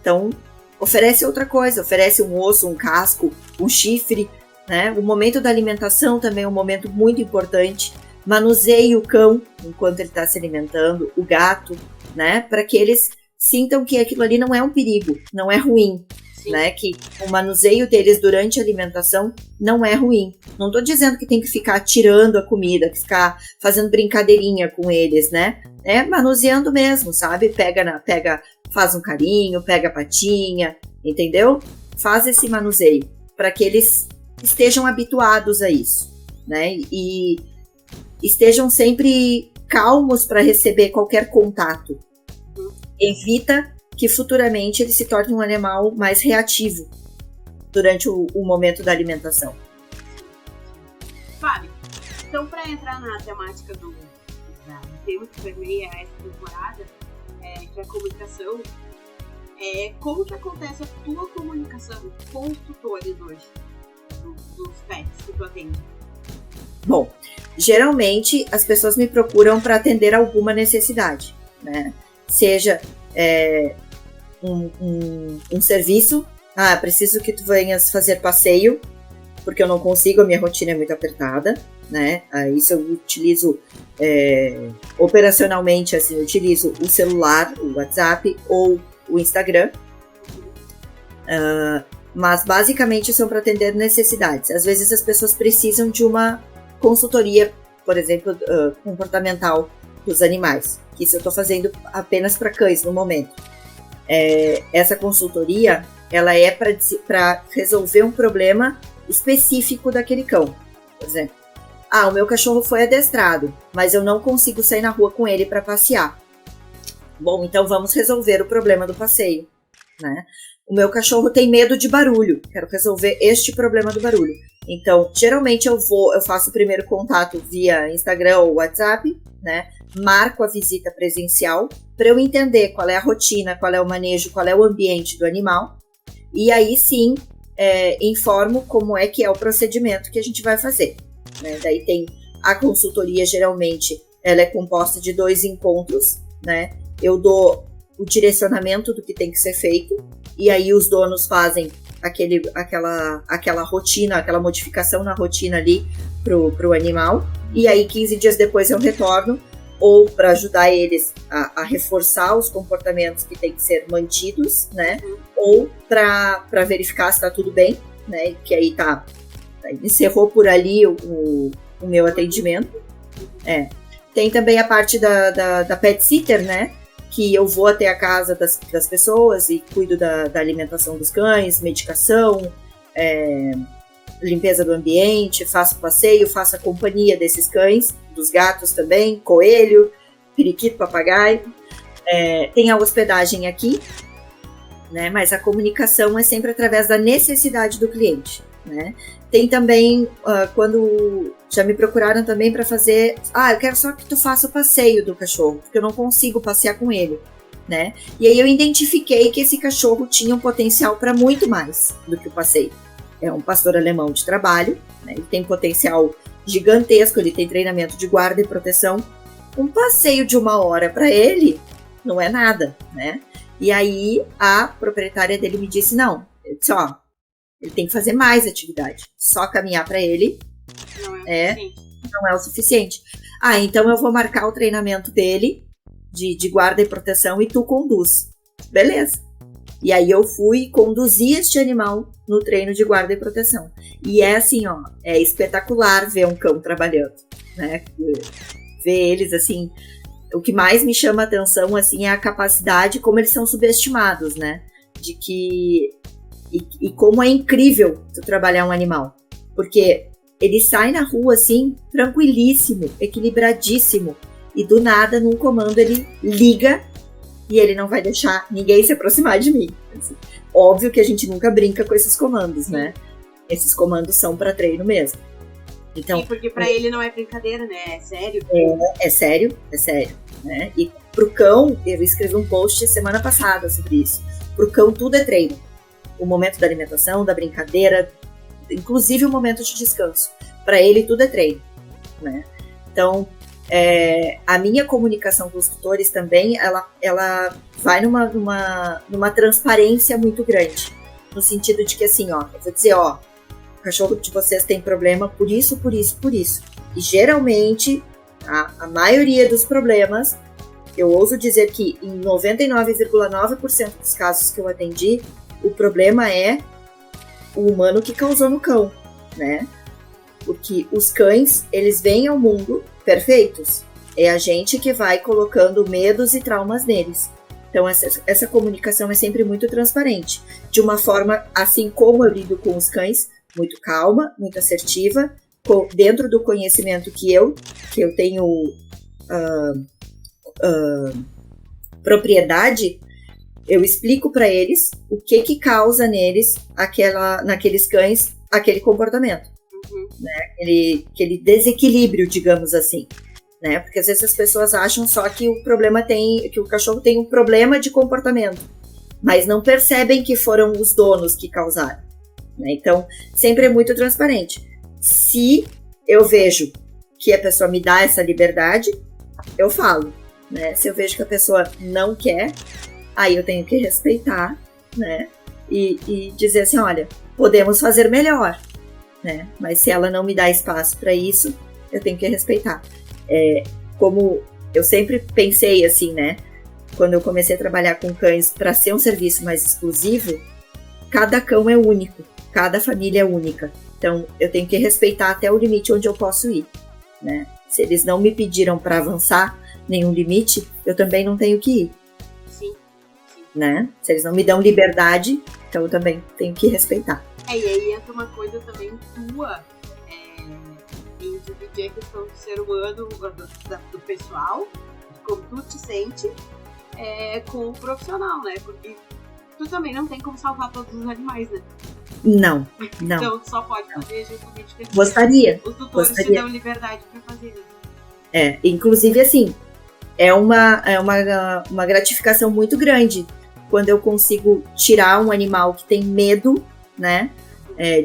Então, oferece outra coisa, oferece um osso, um casco, um chifre, né? O momento da alimentação também é um momento muito importante. Manuseie o cão enquanto ele está se alimentando, o gato, né? Para que eles sintam que aquilo ali não é um perigo, não é ruim. Né, que o manuseio deles durante a alimentação não é ruim. Não estou dizendo que tem que ficar tirando a comida, que ficar fazendo brincadeirinha com eles, né? É manuseando mesmo, sabe? Faz um carinho, pega a patinha, entendeu? Faz esse manuseio para que eles estejam habituados a isso, né? E estejam sempre calmos para receber qualquer contato. Evita que futuramente ele se torne um animal mais reativo durante o momento da alimentação. Fábio, então para entrar na temática do tema que permeia essa temporada, que é a comunicação, como que acontece a tua comunicação com os tutores hoje, dos pets que tu atende? Bom, geralmente as pessoas me procuram para atender alguma necessidade, né? Seja um serviço, preciso que tu venhas fazer passeio, porque eu não consigo, a minha rotina é muito apertada, né? Isso eu utilizo operacionalmente, assim, eu utilizo o celular, o WhatsApp ou o Instagram, mas basicamente são para atender necessidades. Às vezes as pessoas precisam de uma consultoria, por exemplo, comportamental dos animais, que isso eu estou fazendo apenas para cães no momento. Essa consultoria, ela é para resolver um problema específico daquele cão. Por exemplo, o meu cachorro foi adestrado, mas eu não consigo sair na rua com ele para passear. Bom, então vamos resolver o problema do passeio, né? O meu cachorro tem medo de barulho, quero resolver este problema do barulho. Então, geralmente eu faço o primeiro contato via Instagram ou WhatsApp, né? Marco a visita presencial para eu entender qual é a rotina, qual é o manejo, qual é o ambiente do animal. E aí sim, informo como é que é o procedimento que a gente vai fazer, né? Daí tem a consultoria, geralmente, ela é composta de 2 encontros, né? Eu dou o direcionamento do que tem que ser feito, e aí os donos fazem aquela rotina, aquela modificação na rotina ali pro animal, e aí 15 dias depois eu retorno, ou para ajudar eles a reforçar os comportamentos que têm que ser mantidos, né? Ou para verificar se está tudo bem, né? Que aí encerrou por ali o meu atendimento. Tem também a parte da pet sitter, né? Que eu vou até a casa das pessoas e cuido da alimentação dos cães, medicação, limpeza do ambiente, faço passeio, faço a companhia desses cães, dos gatos também, coelho, periquito, papagaio. Tem a hospedagem aqui, né? Mas a comunicação é sempre através da necessidade do cliente, né? Tem também, quando já me procuraram também para fazer, eu quero só que tu faça o passeio do cachorro, porque eu não consigo passear com ele, né? E aí eu identifiquei que esse cachorro tinha um potencial para muito mais do que o passeio. É um pastor alemão de trabalho, né? Ele tem potencial gigantesco, ele tem treinamento de guarda e proteção. Um passeio de 1 hora para ele não é nada, né? E aí a proprietária dele me disse, não, eu disse, ele tem que fazer mais atividade. Só caminhar para ele não é o suficiente. Então eu vou marcar o treinamento dele de guarda e proteção e tu conduz. Beleza. E aí eu fui e conduzi este animal no treino de guarda e proteção. E é assim, é espetacular ver um cão trabalhando, né? Ver eles assim, o que mais me chama a atenção assim é a capacidade, como eles são subestimados, né? De que e como é incrível tu trabalhar um animal, porque ele sai na rua assim, tranquilíssimo, equilibradíssimo, e do nada, num comando, ele liga e ele não vai deixar ninguém se aproximar de mim. Assim, óbvio que a gente nunca brinca com esses comandos, né? Esses comandos são para treino mesmo. Então, porque para ele não é brincadeira, né? É sério. É sério, né? E pro cão, eu escrevi um post semana passada sobre isso. Pro cão tudo é treino. O momento da alimentação, da brincadeira, inclusive o momento de descanso. Para ele tudo é treino, né? Então, a minha comunicação com os tutores também, ela vai numa transparência muito grande. No sentido de que assim, eu vou dizer, o cachorro de vocês tem problema por isso, por isso, por isso. E geralmente, a maioria dos problemas, eu ouso dizer que em 99,9% dos casos que eu atendi, o problema é o humano que causou no cão, né? Porque os cães, eles vêm ao mundo perfeitos. É a gente que vai colocando medos e traumas neles. Então, essa comunicação é sempre muito transparente. De uma forma, assim como eu lido com os cães, muito calma, muito assertiva, dentro do conhecimento que eu tenho propriedade, eu explico para eles o que causa neles, naqueles cães, aquele comportamento. Né? Aquele desequilíbrio, digamos assim. Né? Porque às vezes as pessoas acham só que o cachorro tem um problema de comportamento, mas não percebem que foram os donos que causaram. Né? Então, sempre é muito transparente. Se eu vejo que a pessoa me dá essa liberdade, eu falo. Né? Se eu vejo que a pessoa não quer, aí eu tenho que respeitar, né? E dizer assim, olha, podemos fazer melhor. Né? Mas se ela não me dá espaço para isso, eu tenho que respeitar. Como eu sempre pensei assim, né? Quando eu comecei a trabalhar com cães para ser um serviço mais exclusivo, cada cão é único, cada família é única. Então, eu tenho que respeitar até o limite onde eu posso ir, né? Se eles não me pediram para avançar nenhum limite, eu também não tenho que ir. Sim. Né? Se eles não me dão liberdade, então eu também tenho que respeitar. E aí entra uma coisa também tua, em dividir a questão do ser humano, do pessoal, como tu te sente, com o profissional, né? Porque tu também não tem como salvar todos os animais, né? Não. Então tu só pode fazer justamente porque gostaria. Os tutores te dão liberdade pra fazer. Inclusive assim, é uma gratificação muito grande quando eu consigo tirar um animal que tem medo, né,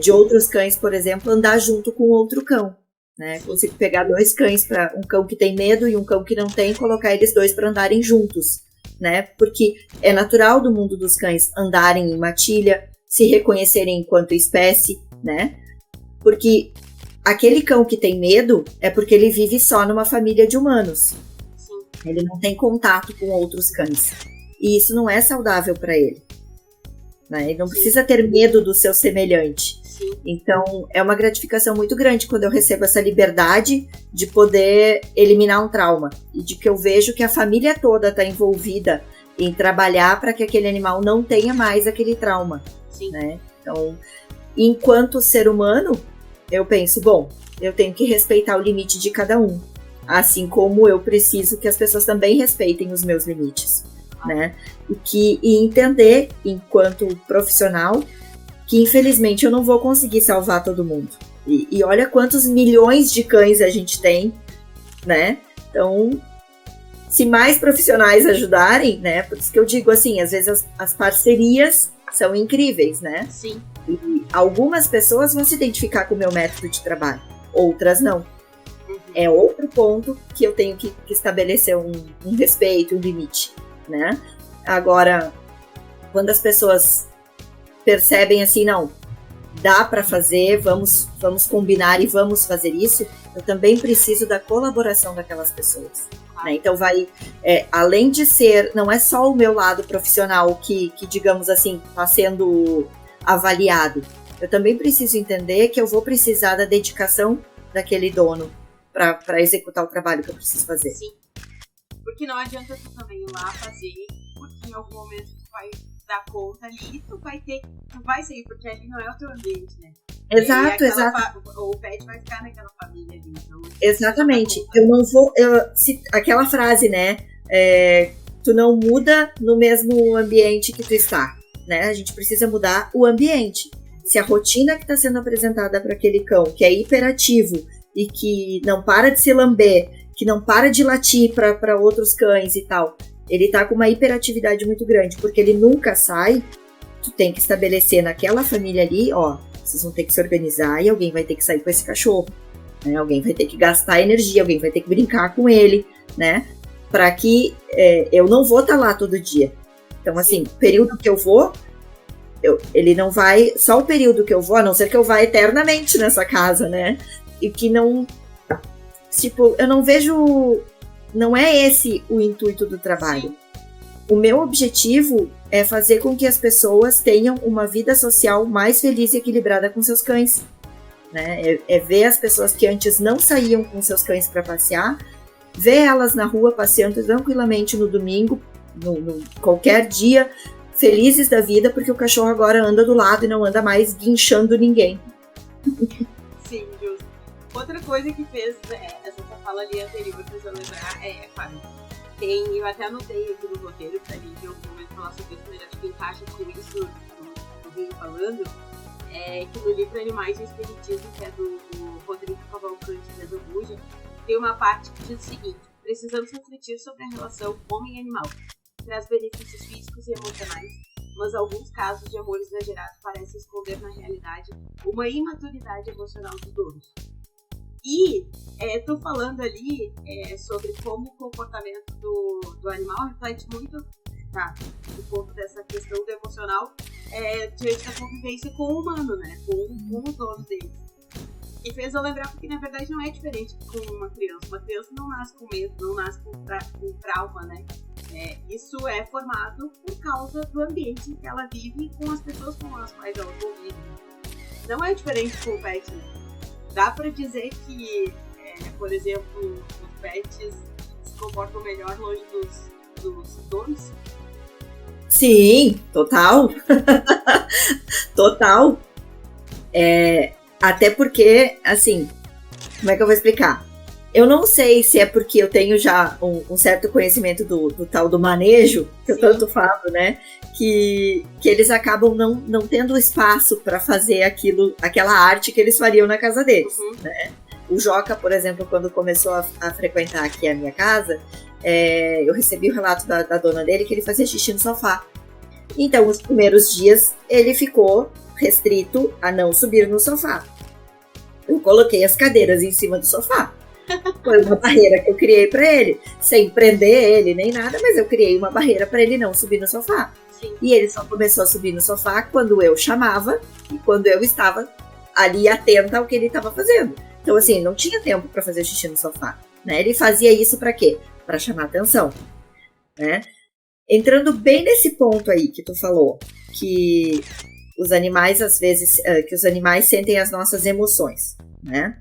de outros cães, por exemplo, andar junto com outro cão, né? Consigo pegar 2 cães, para um cão que tem medo e um cão que não tem, colocar eles 2 para andarem juntos, né? Porque é natural do mundo dos cães andarem em matilha, se reconhecerem enquanto espécie, né? Porque aquele cão que tem medo é porque ele vive só numa família de humanos. Ele não tem contato com outros cães. E isso não é saudável para ele. Né? Ele não precisa ter medo do seu semelhante. Então, é uma gratificação muito grande quando eu recebo essa liberdade de poder eliminar um trauma. E de que eu vejo que a família toda está envolvida em trabalhar para que aquele animal não tenha mais aquele trauma. Né? Então, enquanto ser humano, eu penso, bom, eu tenho que respeitar o limite de cada um. Assim como eu preciso que as pessoas também respeitem os meus limites. Né? E entender, enquanto profissional, que infelizmente eu não vou conseguir salvar todo mundo. E olha quantos milhões de cães a gente tem, né? Então, se mais profissionais ajudarem, né? Por isso que eu digo assim, às vezes as parcerias são incríveis, né? Sim. E algumas pessoas vão se identificar com o meu método de trabalho, outras não. É outro ponto que eu tenho que estabelecer um respeito, um limite, né? Agora, quando as pessoas percebem assim, não, dá para fazer, vamos combinar e vamos fazer isso, eu também preciso da colaboração daquelas pessoas. Né? Então além de ser, não é só o meu lado profissional que digamos assim, está sendo avaliado, eu também preciso entender que eu vou precisar da dedicação daquele dono para executar o trabalho que eu preciso fazer. Sim, porque não adianta tu também ir lá fazer, porque em algum momento tu vai dar conta ali e tu vai sair, porque ali não é o teu ambiente, né? Exato. O pet vai ficar naquela família ali. Então, exatamente. Eu não vou... aquela frase, né? Tu não muda no mesmo ambiente que tu está, né? A gente precisa mudar o ambiente. Se a rotina que está sendo apresentada para aquele cão, que é hiperativo e que não para de se lamber, que não para de latir para outros cães e tal, ele tá com uma hiperatividade muito grande, porque ele nunca sai, tu tem que estabelecer naquela família ali, ó, vocês vão ter que se organizar e alguém vai ter que sair com esse cachorro, né? Alguém vai ter que gastar energia, alguém vai ter que brincar com ele, né? Para que eu não vou estar lá todo dia. Então, assim, o período que eu vou, ele não vai, só o período que eu vou, a não ser que eu vá eternamente nessa casa, né? E que não, tipo, eu não vejo... Não é esse o intuito do trabalho. Sim. O meu objetivo é fazer com que as pessoas tenham uma vida social mais feliz e equilibrada com seus cães. Né? É ver as pessoas que antes não saíam com seus cães para passear, ver elas na rua passeando tranquilamente no domingo, no qualquer dia, felizes da vida, porque o cachorro agora anda do lado e não anda mais guinchando ninguém. Sim, justo. Outra coisa que fez essa fala ali anterior, fez eu lembrar, claro, eu até anotei aqui no roteiro pra Lívia em algum momento falar sobre isso, mas acho que encaixa com isso que eu vim falando, que no livro Animais e Espiritismo, que é do Rodrigo Cavalcante da Zambuja, tem uma parte que diz o seguinte: precisamos refletir sobre a relação homem-animal. Traz benefícios físicos e emocionais, mas alguns casos de amor exagerado parecem esconder na realidade uma imaturidade emocional dos donos. E tô falando ali sobre como o comportamento do animal reflete muito, do ponto dessa questão do emocional, diante da convivência com o humano, né? Com os donos deles. E fez eu lembrar porque, na verdade, não é diferente com uma criança. Uma criança não nasce com medo, não nasce com trauma, né? Isso é formado por causa do ambiente em que ela vive e com as pessoas com as quais ela convive. Não é diferente com o pet, né? Dá pra dizer que, por exemplo, os pets se comportam melhor longe dos donos? Sim, total. Total. Até porque, assim, como é que eu vou explicar? Eu não sei se é porque eu tenho já um certo conhecimento do tal do manejo, que eu tanto falo, né? Que eles acabam não tendo espaço para fazer aquela arte que eles fariam na casa deles, né? O Joca, por exemplo, quando começou a frequentar aqui a minha casa, eu recebi o relato da dona dele que ele fazia xixi no sofá. Então, os primeiros dias, ele ficou restrito a não subir no sofá. Eu coloquei as cadeiras em cima do sofá. Foi uma barreira que eu criei para ele, sem prender ele nem nada, mas eu criei uma barreira para ele não subir no sofá. Sim. E ele só começou a subir no sofá quando eu chamava e quando eu estava ali atenta ao que ele estava fazendo. Então, assim, não tinha tempo para fazer xixi no sofá, né? Ele fazia isso para quê? Para chamar atenção, né? Entrando bem nesse ponto aí que tu falou, que os animais, às vezes, que os animais sentem as nossas emoções, né?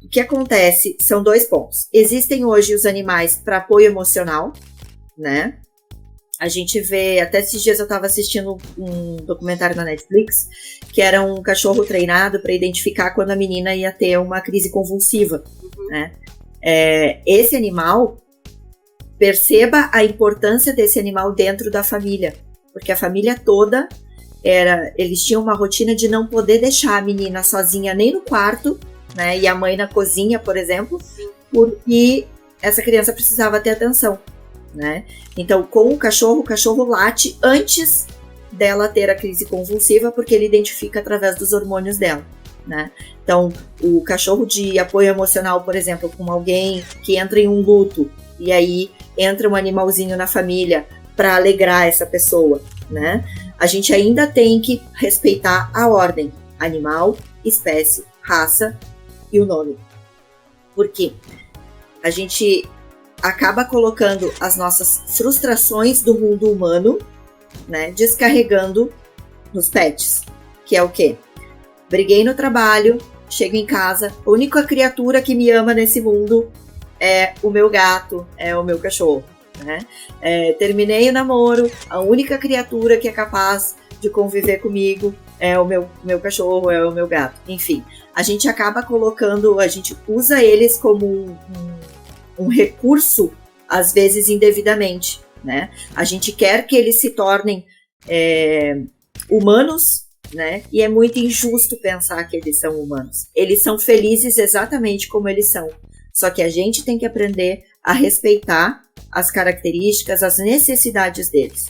O que acontece são 2 pontos. Existem hoje os animais para apoio emocional, né? A gente vê, até esses dias eu estava assistindo um documentário na Netflix, que era um cachorro treinado para identificar quando a menina ia ter uma crise convulsiva, né? Esse animal, perceba a importância desse animal dentro da família, porque a família toda, eles tinham uma rotina de não poder deixar a menina sozinha nem no quarto, né? E a mãe na cozinha, por exemplo, porque essa criança precisava ter atenção, né? Então, com o cachorro late antes dela ter a crise convulsiva, porque ele identifica através dos hormônios dela, né? Então, o cachorro de apoio emocional, por exemplo, com alguém que entra em um luto, e aí entra um animalzinho na família para alegrar essa pessoa, né? A gente ainda tem que respeitar a ordem: animal, espécie, raça e o nome. Por quê? A gente acaba colocando as nossas frustrações do mundo humano, né, descarregando nos pets, que é o quê? Briguei no trabalho, chego em casa, a única criatura que me ama nesse mundo é o meu gato, é o meu cachorro, né? Terminei o namoro, a única criatura que é capaz de conviver comigo é o meu cachorro, é o meu gato. Enfim, a gente acaba colocando, a gente usa eles como um recurso, às vezes indevidamente, né? A gente quer que eles se tornem humanos, né? E é muito injusto pensar que eles são humanos. Eles são felizes exatamente como eles são. Só que a gente tem que aprender a respeitar as características, as necessidades deles.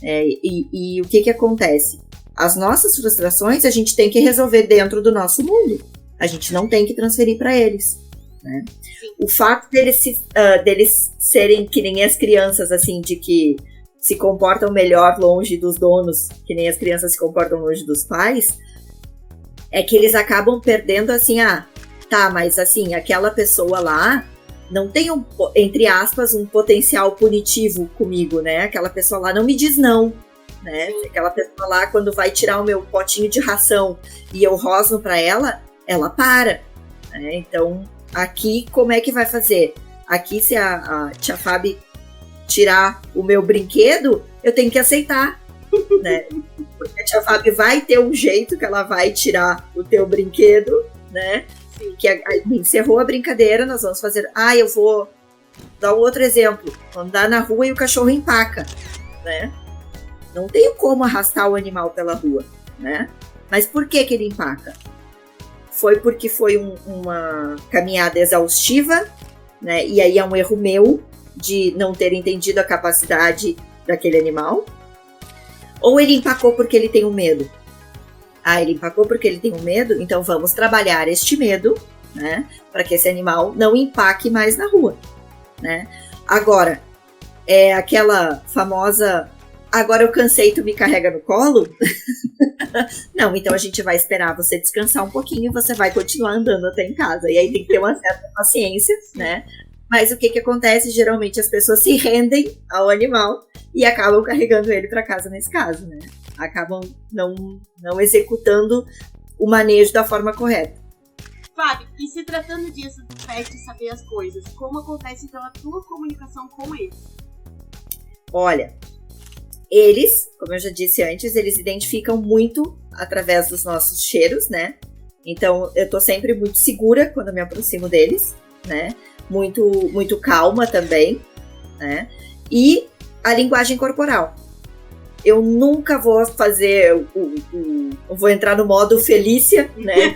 E o que acontece? As nossas frustrações a gente tem que resolver dentro do nosso mundo. A gente não tem que transferir para eles, né? O fato deles serem que nem as crianças, assim, de que se comportam melhor longe dos donos, que nem as crianças se comportam longe dos pais, é que eles acabam perdendo, assim, mas assim, aquela pessoa lá não tem entre aspas, um potencial punitivo comigo, né? Aquela pessoa lá não me diz não, né? Aquela pessoa lá, quando vai tirar o meu potinho de ração e eu rosno pra ela, ela para, né? Então, aqui, como é que vai fazer? Aqui, se a tia Fábio tirar o meu brinquedo, eu tenho que aceitar, né? Porque a tia Fábio vai ter um jeito que ela vai tirar o teu brinquedo, né? Sim. Que encerrou a brincadeira, nós vamos fazer... eu vou dar outro exemplo. Andar na rua e o cachorro empaca, né? Não tenho como arrastar o animal pela rua, né? Mas por que ele empaca? Foi porque foi uma caminhada exaustiva, né? E aí é um erro meu de não ter entendido a capacidade daquele animal. Ou ele empacou porque ele tem um medo? Ele empacou porque ele tem um medo? Então vamos trabalhar este medo, né? Para que esse animal não empaque mais na rua, né? Agora, é aquela famosa... Agora eu cansei, tu me carrega no colo? Não, então a gente vai esperar você descansar um pouquinho e você vai continuar andando até em casa. E aí tem que ter uma certa paciência, né? Mas o que acontece? Geralmente as pessoas se rendem ao animal e acabam carregando ele para casa nesse caso, né? Acabam não executando o manejo da forma correta. Fábio, e se tratando disso, do pet saber as coisas, como acontece então a tua comunicação com eles? Olha... Eles, como eu já disse antes, eles identificam muito através dos nossos cheiros, né? Então, eu tô sempre muito segura quando eu me aproximo deles, né? Muito calma também, né? E a linguagem corporal. Eu nunca vou fazer vou entrar no modo Felícia, né?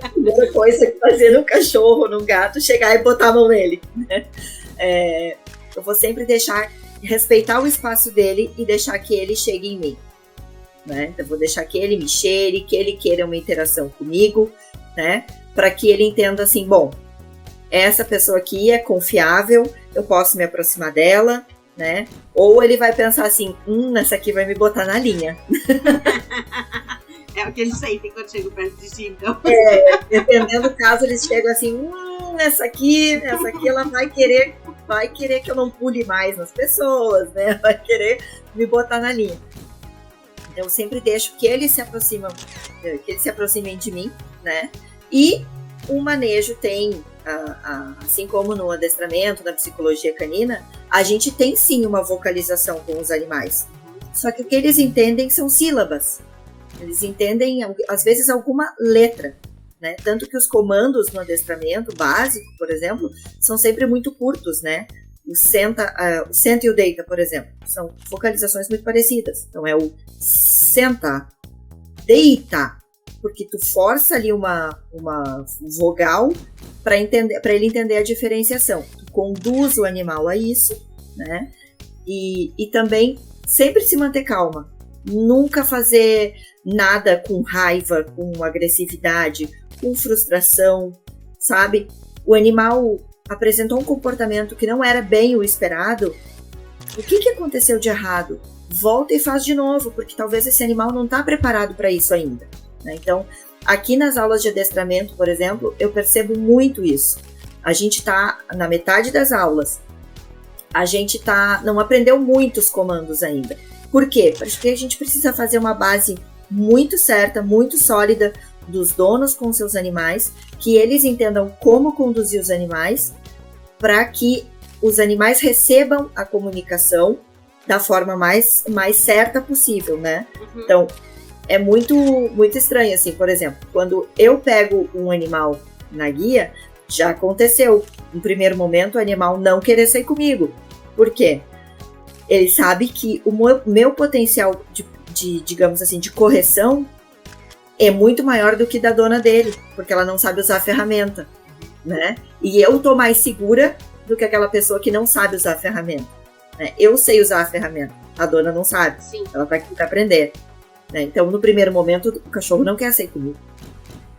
De primeira coisa que fazer no cachorro, no gato, chegar e botar a mão nele, né? Eu vou sempre respeitar o espaço dele e deixar que ele chegue em mim, né? Eu vou deixar que ele me cheire, que ele queira uma interação comigo, né? Para que ele entenda assim, bom, essa pessoa aqui é confiável, eu posso me aproximar dela, né? Ou ele vai pensar assim, essa aqui vai me botar na linha. É o que eles sentem quando chegam perto de ti, então. Dependendo do caso, eles chegam assim, essa aqui ela vai querer que eu não pule mais nas pessoas, né? Vai querer me botar na linha. Então, eu sempre deixo que eles se aproximem de mim, né? E o manejo tem, assim como no adestramento, na psicologia canina, a gente tem sim uma vocalização com os animais. Só que o que eles entendem são sílabas. Eles entendem, às vezes, alguma letra, né? Tanto que os comandos no adestramento básico, por exemplo, são sempre muito curtos, né? O senta e o deita, por exemplo, são vocalizações muito parecidas. Então, é o senta, deita, porque tu força ali uma vogal para ele entender a diferenciação. Tu conduz o animal a isso, né? E também sempre se manter calma. Nunca fazer nada com raiva, com agressividade, com frustração, sabe? O animal apresentou um comportamento que não era bem o esperado. O que aconteceu de errado? Volta e faz de novo, porque talvez esse animal não está preparado para isso ainda, né? Então, aqui nas aulas de adestramento, por exemplo, eu percebo muito isso. A gente está na metade das aulas. A gente não aprendeu muitos comandos ainda. Por quê? Porque a gente precisa fazer uma base muito certa, muito sólida dos donos com seus animais, que eles entendam como conduzir os animais para que os animais recebam a comunicação da forma mais certa possível, né? Uhum. Então, é muito, muito estranho, assim, por exemplo, quando eu pego um animal na guia, já aconteceu, no primeiro momento, o animal não querer sair comigo. Por quê? Ele sabe que o meu potencial digamos assim, de correção é muito maior do que da dona dele, porque ela não sabe usar a ferramenta, né? E eu tô mais segura do que aquela pessoa que não sabe usar a ferramenta, né? Eu sei usar a ferramenta, a dona não sabe. Sim. Ela vai ter que aprender, né? Então, no primeiro momento, o cachorro não quer sair comigo.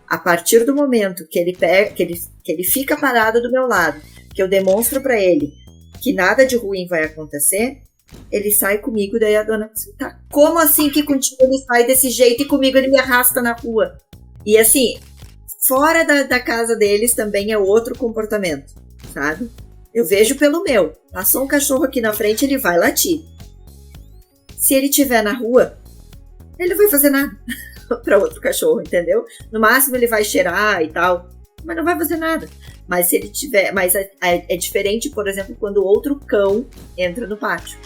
A partir do momento que ele fica parado do meu lado, que eu demonstro para ele que nada de ruim vai acontecer, ele sai comigo, daí a dona diz, tá, como assim que contigo ele sai desse jeito e comigo ele me arrasta na rua? E assim, fora da casa deles também é outro comportamento, sabe? Eu vejo pelo meu. Passou um cachorro aqui na frente, ele vai latir. Se ele estiver na rua, ele não vai fazer nada para outro cachorro, entendeu? No máximo ele vai cheirar e tal, mas não vai fazer nada. Mas se ele tiver, é diferente, por exemplo, quando outro cão entra no pátio.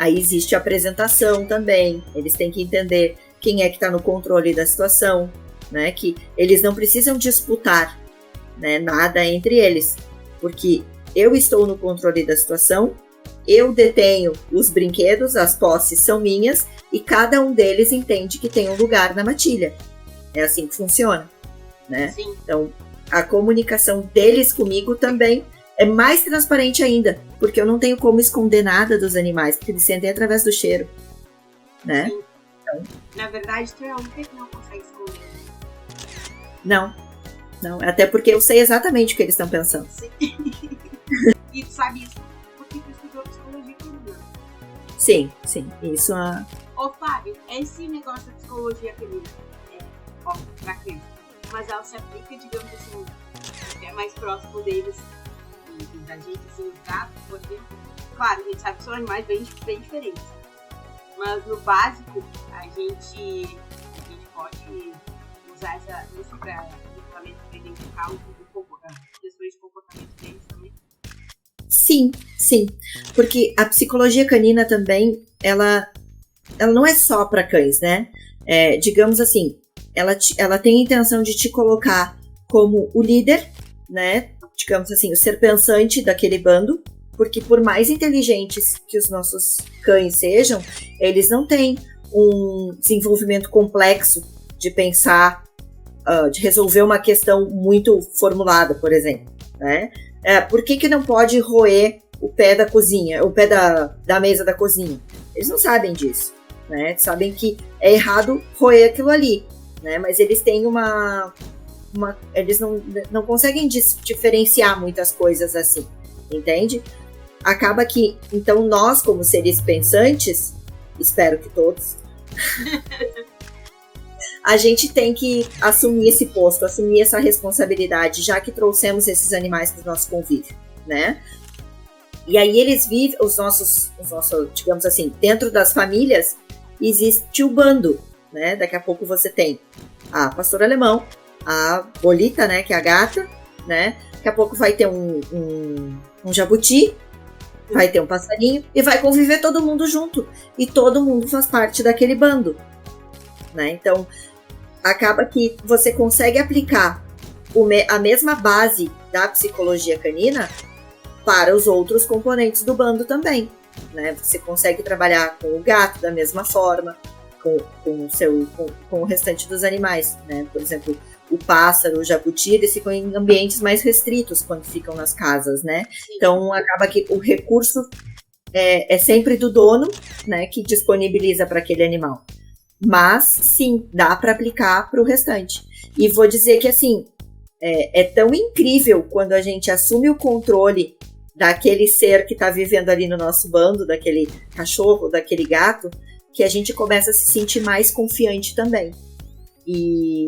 Aí existe a apresentação também. Eles têm que entender quem é que está no controle da situação, né? Que eles não precisam disputar, né, nada entre eles, porque eu estou no controle da situação, eu detenho os brinquedos, as posses são minhas e cada um deles entende que tem um lugar na matilha. É assim que funciona, né? Sim. Então, a comunicação deles comigo também é mais transparente ainda, porque eu não tenho como esconder nada dos animais, porque eles sentem através do cheiro, né? Sim. Então, na verdade, tu é a única que não consegue esconder. Não, até porque eu sei exatamente o que eles estão pensando. Sim. E tu sabe isso porque tu estudou psicologia canina. Sim, isso Ô, Fábio, esse negócio da psicologia canina pra criança, mas ela se aplica, digamos assim, é mais próximo deles e da gente, assim, os gatos, por exemplo. Claro, a gente sabe que são animais bem diferentes, mas no básico a gente pode usar isso para identificar questões de comportamento deles também. Sim, porque a psicologia canina também, ela não é só para cães, né? Digamos assim, ela tem a intenção de te colocar como o líder, né? Digamos assim, o ser pensante daquele bando, porque por mais inteligentes que os nossos cães sejam, eles não têm um desenvolvimento complexo de pensar, de resolver uma questão muito formulada, por exemplo, né? Por que não pode roer o pé da cozinha, o pé da mesa da cozinha? Eles não sabem disso, né? Sabem que é errado roer aquilo ali, né? Mas eles têm eles não conseguem diferenciar muitas coisas assim, entende? acaba que, então, nós, como seres pensantes, espero que todos, a gente tem que assumir esse posto, assumir essa responsabilidade, já que trouxemos esses animais para o nosso convívio, né? E aí eles vivem, os nossos, digamos assim, dentro das famílias, existe o bando, né? Daqui a pouco você tem a pastor alemão, a bolita, né? Que é a gata, né? Daqui a pouco vai ter um jabuti, vai ter um passarinho e vai conviver todo mundo junto. E todo mundo faz parte daquele bando, né? Então, acaba que você consegue aplicar a mesma base da psicologia canina para os outros componentes do bando também, né? Você consegue trabalhar com o gato da mesma forma, com o restante dos animais, né? Por exemplo, o pássaro, o jabuti, eles ficam em ambientes mais restritos quando ficam nas casas, né? Então, acaba que o recurso é sempre do dono, né? Que disponibiliza para aquele animal. Mas, sim, dá para aplicar para o restante. E vou dizer que, assim, é tão incrível quando a gente assume o controle daquele ser que está vivendo ali no nosso bando, daquele cachorro, daquele gato, que a gente começa a se sentir mais confiante também. E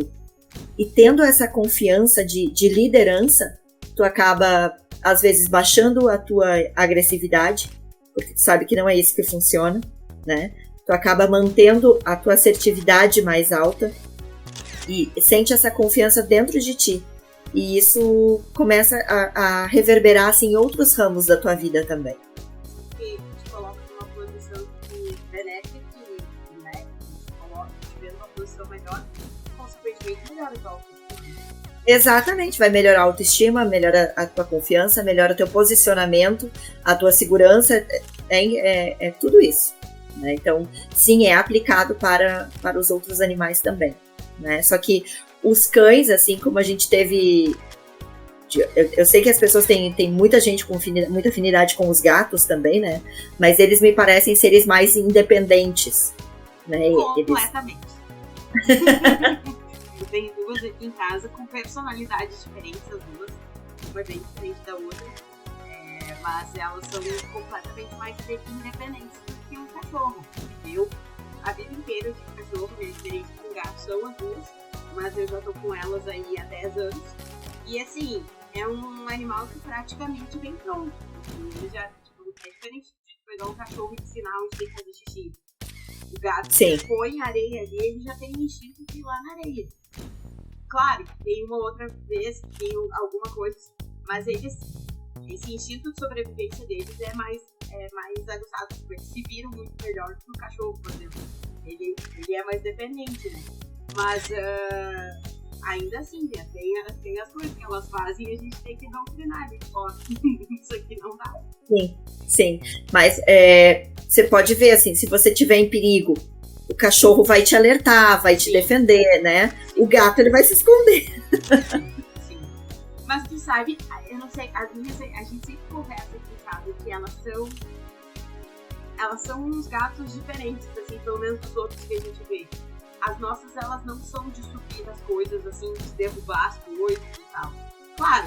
tendo essa confiança de liderança, tu acaba, às vezes, baixando a tua agressividade, porque tu sabe que não é isso que funciona, né? Tu acaba mantendo a tua assertividade mais alta e sente essa confiança dentro de ti. E isso começa a reverberar assim, em outros ramos da tua vida também. E te coloca numa posição de benéfica, né? Te coloca numa posição melhor, consequentemente melhora a tua autoestima. Exatamente, vai melhorar a autoestima, melhora a tua confiança, melhora o teu posicionamento, a tua segurança, é tudo isso, né? Então, sim, é aplicado para os outros animais também, né? Só que os cães, assim como a gente teve... Eu sei que as pessoas têm muita gente com muita afinidade com os gatos também, né? Mas eles me parecem seres mais independentes, né? Completamente. Eu tenho duas aqui em casa com personalidades diferentes, as duas. Uma bem diferente da outra. Mas elas são completamente mais independentes do que um cachorro. Eu, a vida inteira, eu tive cachorro, minha experiência com gato são as duas. Mas eu já tô com elas aí há 10 anos. E assim, é um animal que praticamente vem pronto. Ele já, é diferente de pegar um cachorro e ensinar onde tem que fazer xixi. O gato põe areia ali, ele já tem o instinto de ir lá na areia. Claro, tem uma outra vez que tem alguma coisa, mas esse instinto de sobrevivência deles é mais aguçado, porque eles se viram muito melhor que o cachorro, por exemplo. Ele é mais dependente, né? Mas ainda assim, tem as coisas que elas fazem e a gente tem que doutrinar. A gente fala, isso aqui não dá. Sim. Mas você pode ver, assim, se você estiver em perigo, o cachorro vai te alertar, vai te defender, né? O gato, ele vai se esconder. Sim. Mas tu sabe, eu não sei, a gente sempre conversa aqui, sabe, que elas são uns gatos diferentes, assim, pelo menos dos outros que a gente vê. As nossas, elas não são de subir as coisas, assim, de derrubar as coisas e tal. Claro,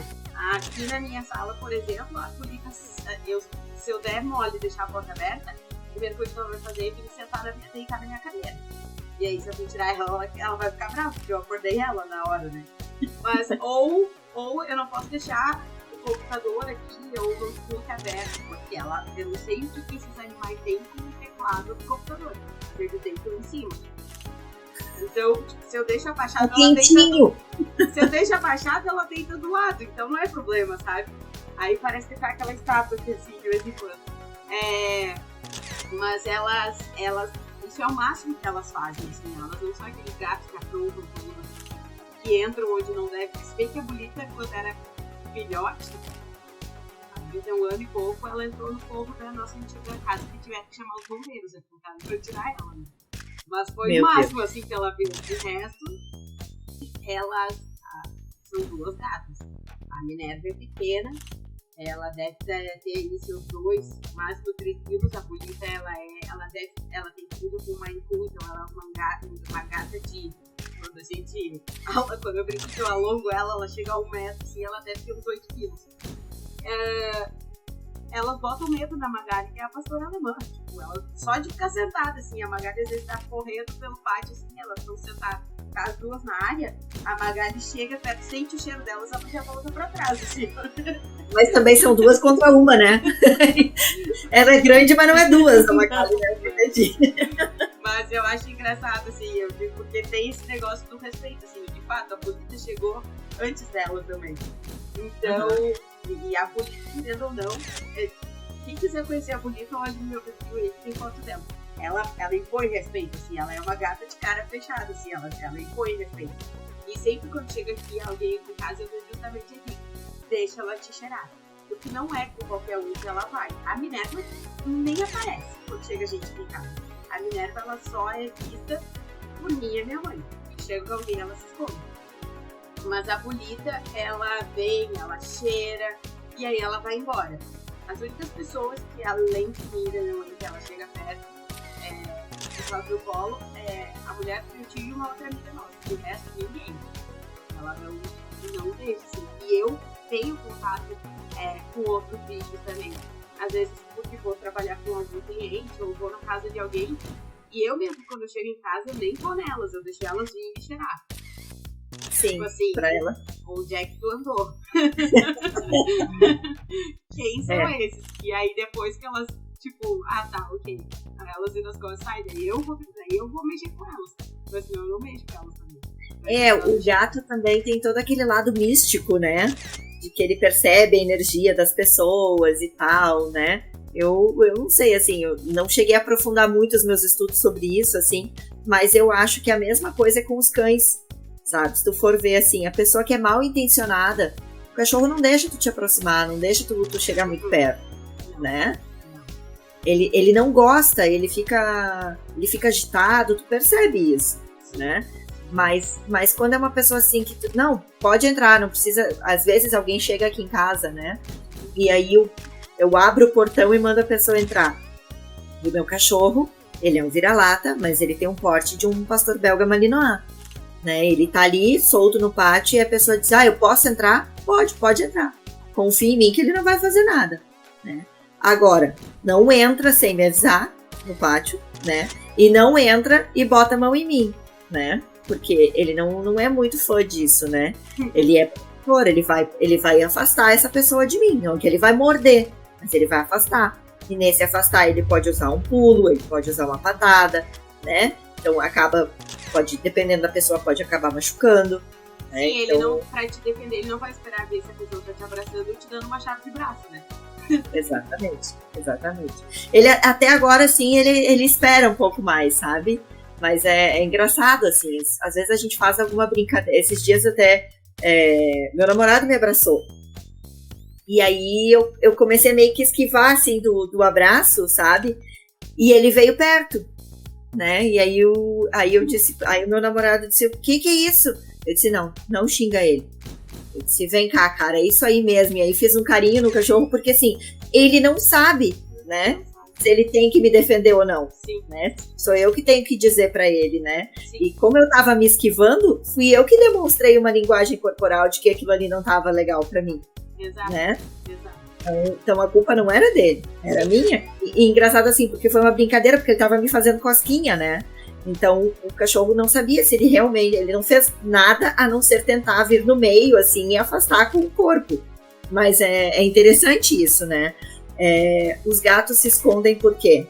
aqui na minha sala, por exemplo, a Tulita, se eu der mole e deixar a porta aberta, a primeira coisa que ela vai fazer é vir sentar deitar na minha cadeira. E aí, se eu tirar ela vai ficar brava, porque eu acordei ela na hora, né? Mas, ou eu não posso deixar o computador aqui, ou o notebook aberto, porque eu não sei o que esses animais têm com o teclado do computador. Eles deitam em cima. Então, se eu deixo abaixado, ela deita do lado. Então não é problema, sabe? Aí parece que tá aquela estátua aqui, assim, de vez em quando. Mas elas, isso é o máximo que elas fazem, assim. Elas não são aqueles gatos que aprontam tudo, que entram onde não deve. Se bem que a Bolita, quando era filhote, há 1 ano e pouco, ela entrou no fogo da nossa antiga casa, que tiveram que chamar os bombeiros aqui em casa pra tirar ela, né? Mas foi o máximo, assim, que ela viu. De resto, elas são 2 gatas. A Minerva é pequena, ela deve ter aí seus 2, máximo 3 quilos. A Bolita, ela tem tudo com uma inclusão. Ela é uma gata de... Quando eu brinco que eu alongo ela chega a 1 metro, assim, ela deve ter uns 8 quilos. elas botam medo da Magali, que é a pastora alemã. Tipo, ela, só de ficar sentada, assim, a Magali às vezes tá correndo pelo pátio, assim, elas estão sentadas, tá as duas na área, a Magali chega perto, sente o cheiro delas, ela já volta pra trás, assim. Mas também são 2 contra 1, né? Ela é grande, mas não é 2, a Magali, né? Entendi. Mas eu acho engraçado, assim, eu digo, porque tem esse negócio do respeito, assim, de fato, a Bolita chegou antes dela também. Então, e a Bolita, querendo ou não, quem quiser conhecer a Bolita, olha no meu perfil aí, tem foto dela. Ela impõe respeito, assim, ela é uma gata de cara fechada, assim, ela impõe respeito. E sempre quando chega aqui alguém aqui em casa, eu vejo justamente aqui, deixa ela te cheirar. Porque não é com qualquer um que ela vai. A Minerva nem aparece quando chega gente aqui em casa. A Minerva, ela só é vista por mim e minha mãe. E chega com alguém, ela se esconde. Mas a Bolita, ela vem, ela cheira, e aí ela vai embora. As únicas pessoas que, além de mim e da minha mãe, que ela chega perto, pessoal do colo, a mulher que eu tive e uma outra amiga nossa. O resto, ninguém. Ela não deixa, assim. E eu tenho contato com outros bichos também. Às vezes, porque vou trabalhar com algum cliente ou vou na casa de alguém. E eu mesmo, quando eu chego em casa, eu nem vou nelas. Eu deixo elas virem me cheirar. Sim, tipo assim, pra ela. Onde é que tu andou? Quem são esses? E aí, depois que elas, tipo, tá, ok. Elas viram as coisas, sai, daí eu vou mexer com elas. Mas senão eu não mexo com elas também. O gato também tem todo aquele lado místico, né? De que ele percebe a energia das pessoas e tal, né? Eu não sei, assim, eu não cheguei a aprofundar muito os meus estudos sobre isso, assim, mas eu acho que a mesma coisa é com os cães, sabe? Se tu for ver, assim, a pessoa que é mal intencionada, o cachorro não deixa tu te aproximar, não deixa tu chegar muito perto, né? Ele não gosta, ele fica agitado, tu percebe isso, né? Mas quando é uma pessoa assim que não, pode entrar, não precisa, às vezes alguém chega aqui em casa, né? E aí eu abro o portão e mando a pessoa entrar. E o meu cachorro, ele é um vira-lata, mas ele tem um porte de um pastor belga malinois, né? Ele tá ali, solto no pátio, e a pessoa diz, eu posso entrar? Pode entrar. Confia em mim que ele não vai fazer nada, né? Agora, não entra sem me avisar no pátio, né? E não entra e bota a mão em mim, né? Porque ele não é muito fã disso, né? Ele é protetor, ele vai afastar essa pessoa de mim, não que ele vai morder, mas ele vai afastar. E nesse afastar ele pode usar um pulo, ele pode usar uma patada, né? Então dependendo da pessoa, pode acabar machucando. Né? Sim, ele não, pra te defender, ele não vai esperar ver se a pessoa tá te abraçando e te dando uma chave de braço, né? Exatamente. Ele até agora, assim, ele espera um pouco mais, sabe? Mas é engraçado, assim, às vezes a gente faz alguma brincadeira. Esses dias até, meu namorado me abraçou. E aí eu comecei a meio que esquivar, assim, do abraço, sabe? E ele veio perto, né? E aí eu disse, aí o meu namorado disse, o que é isso? Eu disse, não xinga ele. Eu disse, vem cá, cara, é isso aí mesmo. E aí fiz um carinho no cachorro, porque assim, ele não sabe, né? Se ele tem que me defender ou não. Sim. Né? Sou eu que tenho que dizer pra ele, né? Sim. E como eu tava me esquivando, fui eu que demonstrei uma linguagem corporal de que aquilo ali não tava legal pra mim. Exato. Né? Exato. Então a culpa não era dele, era minha. E engraçado assim, porque foi uma brincadeira, porque ele tava me fazendo cosquinha, né? Então o cachorro não sabia se ele não fez nada a não ser tentar vir no meio, assim, e afastar com o corpo. Mas é interessante isso, né? Os gatos se escondem por quê?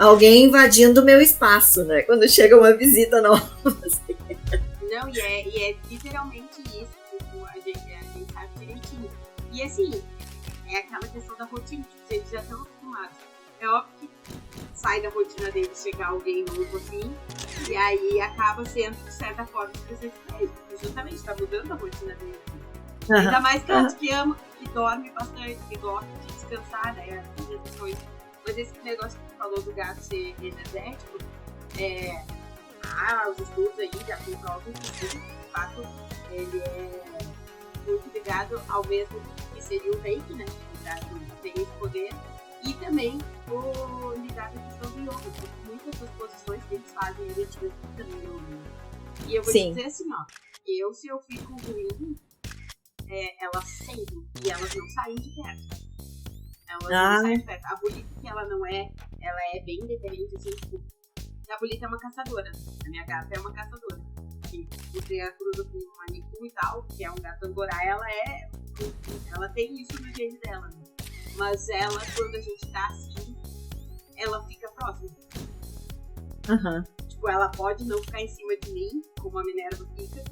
Alguém invadindo o meu espaço, né? Quando chega uma visita nova. Assim. Não, e é literalmente isso. Tipo, a gente sabe direitinho. E assim, é aquela questão da rotina. Tipo, eles já estão acostumados. É óbvio que sai da rotina deles chegar alguém novo assim, e aí acaba sendo, de certa forma, estressante pra eles. Porque justamente tá mudando a rotina deles. Ainda mais gatos que amam, que dormem bastante, que gostam de descansar, né? Mas esse negócio que tu falou do gato ser energético, os estudos aí já comprovam que sim, de fato, ele é muito ligado ao mesmo que seria o reiki, né? O gato tem esse poder. E também ligado à questão do yoga, porque muitas das posições que eles fazem a gente vê também no yoga. E eu vou te dizer assim, se eu fico ruim, elas sentem e elas não saem de perto. Elas não saem de perto. A Bolita, que ela não é, ela é bem independente, assim, tipo, a Bolita é uma caçadora. A minha gata é uma caçadora. E você a cruza com um Manicu e tal, que é um gato angorá, ela tem isso no gene dela, né? Mas ela, quando a gente tá assim, ela fica próxima. Uhum. Tipo, ela pode não ficar em cima de mim, como a Minerva fica,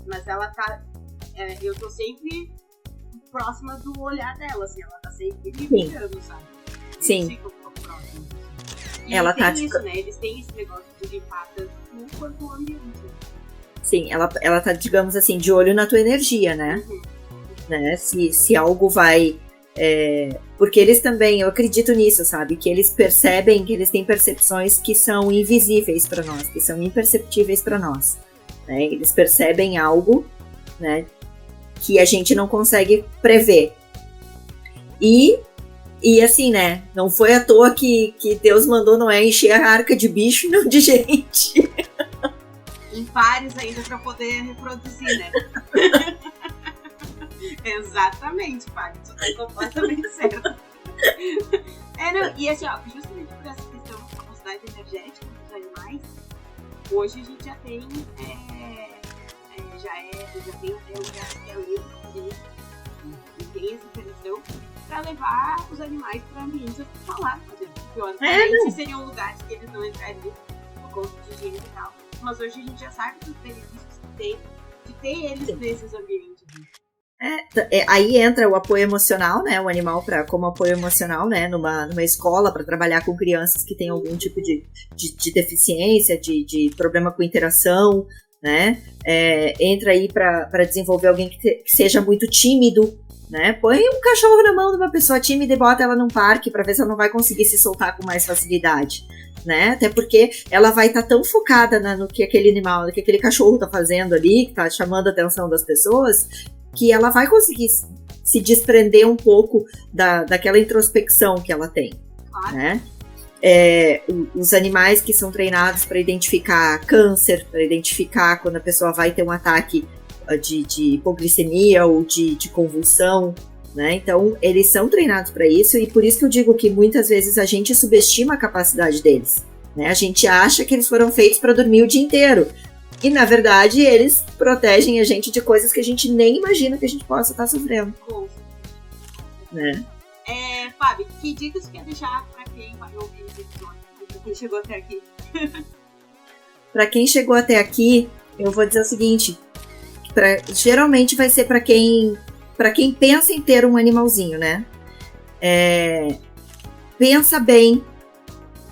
mas ela tá. Eu tô sempre próxima do olhar dela, assim, ela tá sempre me mirando, sabe? Sim. Eles ficam um pouco próximos. Assim. E ela tem isso, né? Eles têm esse negócio de limpar tanto o quanto o ambiente. Sim, ela tá, digamos assim, de olho na tua energia, né? Uhum. Né? Se algo vai... porque eles também, eu acredito nisso, sabe? Que eles percebem, que eles têm percepções que são invisíveis para nós, que são imperceptíveis para nós. Né? Eles percebem algo, né, que a gente não consegue prever. E assim, né? Não foi à toa que Deus mandou Noé encher a arca de bicho e não de gente. Em pares ainda para poder reproduzir, né? Exatamente, pai. Tu tá completamente certo. Não, e assim, ó, justamente por essa questão da capacidade energética dos animais, hoje a gente já tem já tem até um lugar que é livre e tem essa seleção para levar os animais para ambientes hospitalares, por exemplo. Teoricamente seriam lugares que eles não entrariam por conta de higiene e tal. Mas hoje a gente já sabe dos benefícios que tem de ter eles nesses ambientes. Aí entra o apoio emocional, né? O animal como apoio emocional, né? Numa escola para trabalhar com crianças que têm algum tipo de deficiência, de problema com interação, né? Entra aí para desenvolver alguém que seja muito tímido, né? Põe um cachorro na mão de uma pessoa tímida e bota ela num parque para ver se ela não vai conseguir se soltar com mais facilidade. Né? Até porque ela vai estar tão focada no que aquele animal, no que aquele cachorro está fazendo ali, que está chamando a atenção das pessoas, que ela vai conseguir se desprender um pouco daquela introspecção que ela tem. Né? Os animais que são treinados para identificar câncer, para identificar quando a pessoa vai ter um ataque de hipoglicemia ou de convulsão, né? Então, eles são treinados para isso e por isso que eu digo que muitas vezes a gente subestima a capacidade deles. Né? A gente acha que eles foram feitos para dormir o dia inteiro. E, na verdade, eles protegem a gente de coisas que a gente nem imagina que a gente possa estar sofrendo. Né? Fábio, que dicas você quer deixar para quem vai ouvir esse episódio? Para quem chegou até aqui? Para quem chegou até aqui, eu vou dizer o seguinte. Geralmente vai ser para quem pensa em ter um animalzinho, né? Pensa bem,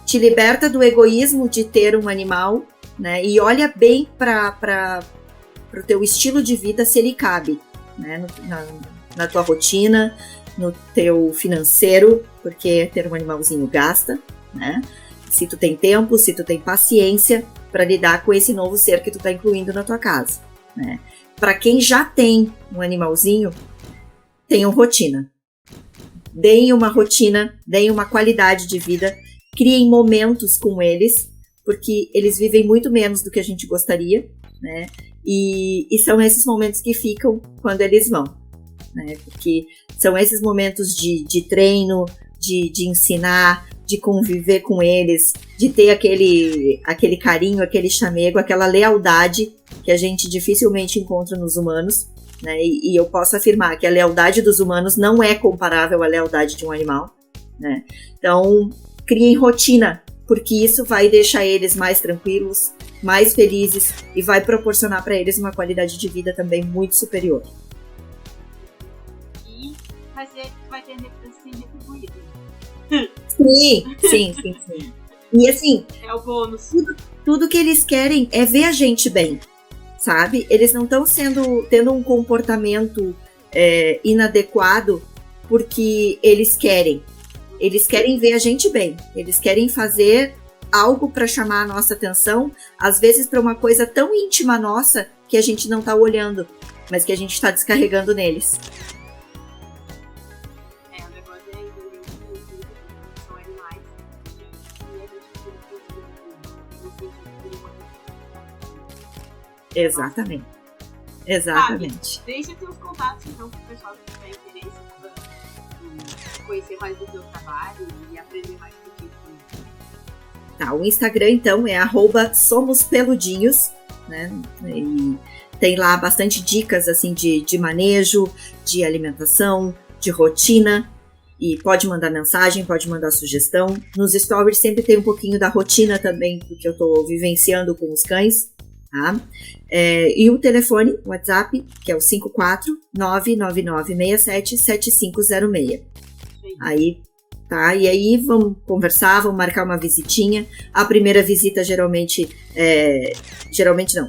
te liberta do egoísmo de ter um animal, né? E olha bem para o teu estilo de vida, se ele cabe, né? Na tua rotina, no teu financeiro, porque ter um animalzinho gasta, né? Se tu tem tempo, se tu tem paciência para lidar com esse novo ser que tu tá incluindo na tua casa, né? Para quem já tem um animalzinho, tenham rotina. Deem uma rotina, deem uma qualidade de vida, criem momentos com eles, porque eles vivem muito menos do que a gente gostaria, né? E são esses momentos que ficam quando eles vão, né? Porque são esses momentos de treino, de ensinar, de conviver com eles, de ter aquele carinho, aquele chamego, aquela lealdade que a gente dificilmente encontra nos humanos, né? E eu posso afirmar que a lealdade dos humanos não é comparável à lealdade de um animal, né? Então, criem rotina, porque isso vai deixar eles mais tranquilos, mais felizes e vai proporcionar para eles uma qualidade de vida também muito superior. E vai ter ser retribuído. Sim. E assim, é o bônus. Tudo que eles querem é ver a gente bem, sabe? Eles não estão tendo um comportamento inadequado porque eles querem. Eles querem ver a gente bem. Eles querem fazer algo para chamar a nossa atenção, às vezes para uma coisa tão íntima nossa que a gente não está olhando, mas que a gente está descarregando neles. O negócio é entender que são animais e a gente Exatamente. Deixa teus contatos então para o pessoal que tiver interesse conhecer mais do teu trabalho e aprender mais contigo? Tá, o Instagram, então, é @somospeludinhos, né? E tem lá bastante dicas, assim, de manejo, de alimentação, de rotina. E pode mandar mensagem, pode mandar sugestão. Nos stories sempre tem um pouquinho da rotina também, do que eu tô vivenciando com os cães, tá? E o telefone, o WhatsApp, que é o 54999677506. Aí, tá? E aí vamos conversar, vamos marcar uma visitinha. A primeira visita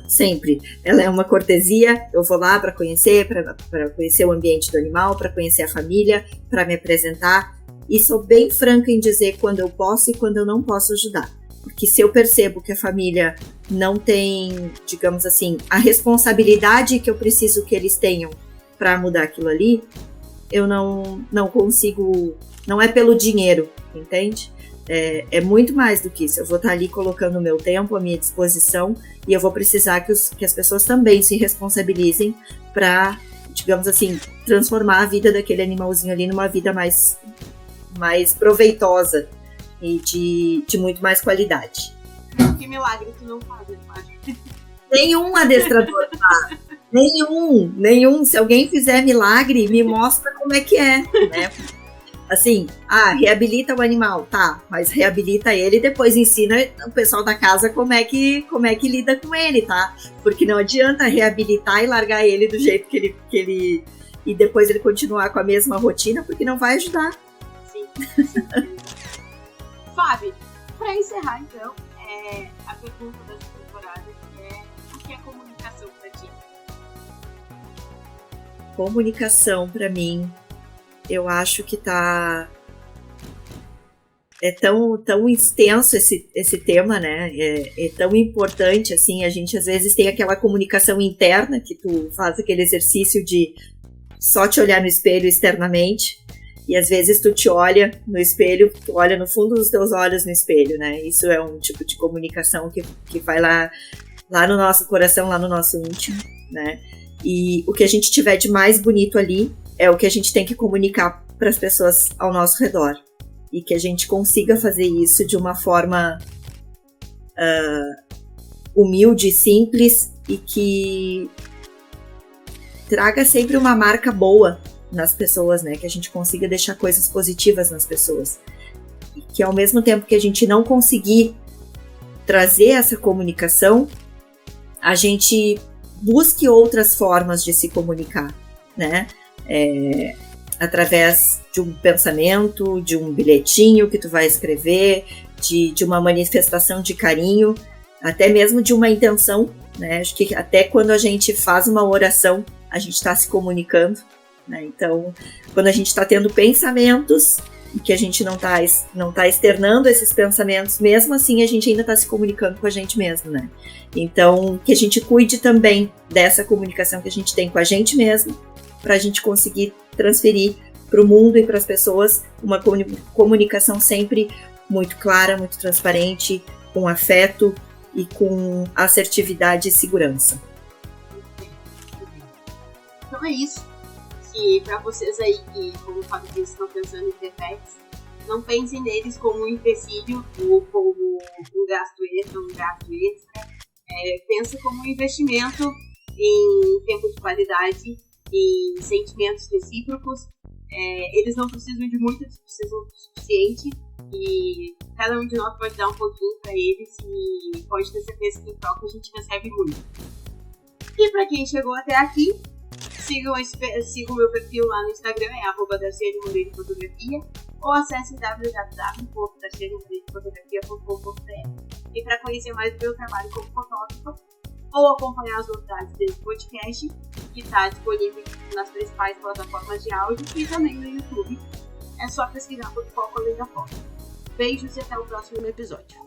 sempre, ela é uma cortesia. Eu vou lá para conhecer, para conhecer o ambiente do animal, para conhecer a família, para me apresentar. E sou bem franca em dizer quando eu posso e quando eu não posso ajudar. Porque se eu percebo que a família não tem, digamos assim, a responsabilidade que eu preciso que eles tenham para mudar aquilo ali, eu não consigo, não é pelo dinheiro, entende? É muito mais do que isso. Eu vou estar ali colocando o meu tempo à minha disposição e eu vou precisar que as pessoas também se responsabilizem para, digamos assim, transformar a vida daquele animalzinho ali numa vida mais proveitosa e de muito mais qualidade. Que milagre tu não faz, Nenhum adestrador faz. Nenhum. Se alguém fizer milagre, me mostra como é que é, né? Assim, reabilita o animal, tá, mas reabilita ele e depois ensina o pessoal da casa como é que lida com ele, tá? Porque não adianta reabilitar e largar ele do jeito que ele e depois ele continuar com a mesma rotina, porque não vai ajudar. Sim. Fábio, para encerrar então, a pergunta dessa temporada, que é: o que é comunicação para ti? Comunicação para mim, eu acho que é tão extenso esse tema, né? É tão importante, assim, a gente às vezes tem aquela comunicação interna, que tu faz aquele exercício de só te olhar no espelho externamente, e às vezes tu te olha no espelho, tu olha no fundo dos teus olhos no espelho, né? Isso é um tipo de comunicação que vai lá no nosso coração, lá no nosso íntimo, né? E o que a gente tiver de mais bonito ali é o que a gente tem que comunicar para as pessoas ao nosso redor. E que a gente consiga fazer isso de uma forma humilde, simples e que traga sempre uma marca boa nas pessoas, né? Que a gente consiga deixar coisas positivas nas pessoas. E que ao mesmo tempo que a gente não conseguir trazer essa comunicação, a gente busque outras formas de se comunicar, né? Através de um pensamento, de um bilhetinho que tu vai escrever, de uma manifestação de carinho, até mesmo de uma intenção, né? Acho que até quando a gente faz uma oração, a gente está se comunicando, né? Então, quando a gente está tendo pensamentos e que a gente não tá externando esses pensamentos, mesmo assim a gente ainda está se comunicando com a gente mesmo, né? Então, que a gente cuide também dessa comunicação que a gente tem com a gente mesmo, para a gente conseguir transferir para o mundo e para as pessoas uma comunicação sempre muito clara, muito transparente, com afeto e com assertividade e segurança. Então é isso. Que para vocês aí que, como o Fábio disse, estão pensando em ter pets, não pensem neles como um empecilho ou como um gasto extra. Pense como um investimento em tempo de qualidade e sentimentos recíprocos. Eles não precisam de muito, eles precisam do suficiente, e cada um de nós pode dar um pouquinho para eles e pode ter certeza que em troca a gente recebe muito. E para quem chegou até aqui, sigam o meu perfil lá no Instagram, @darcianemoreirofotografia, ou acesse www.darcianemoreirofotografia.com.br. E para conhecer mais do meu trabalho como fotógrafa, ou acompanhar as novidades desse podcast, que está disponível nas principais plataformas de áudio e também no YouTube. É só pesquisar por Foco Além da Foto. Beijos e até o próximo episódio.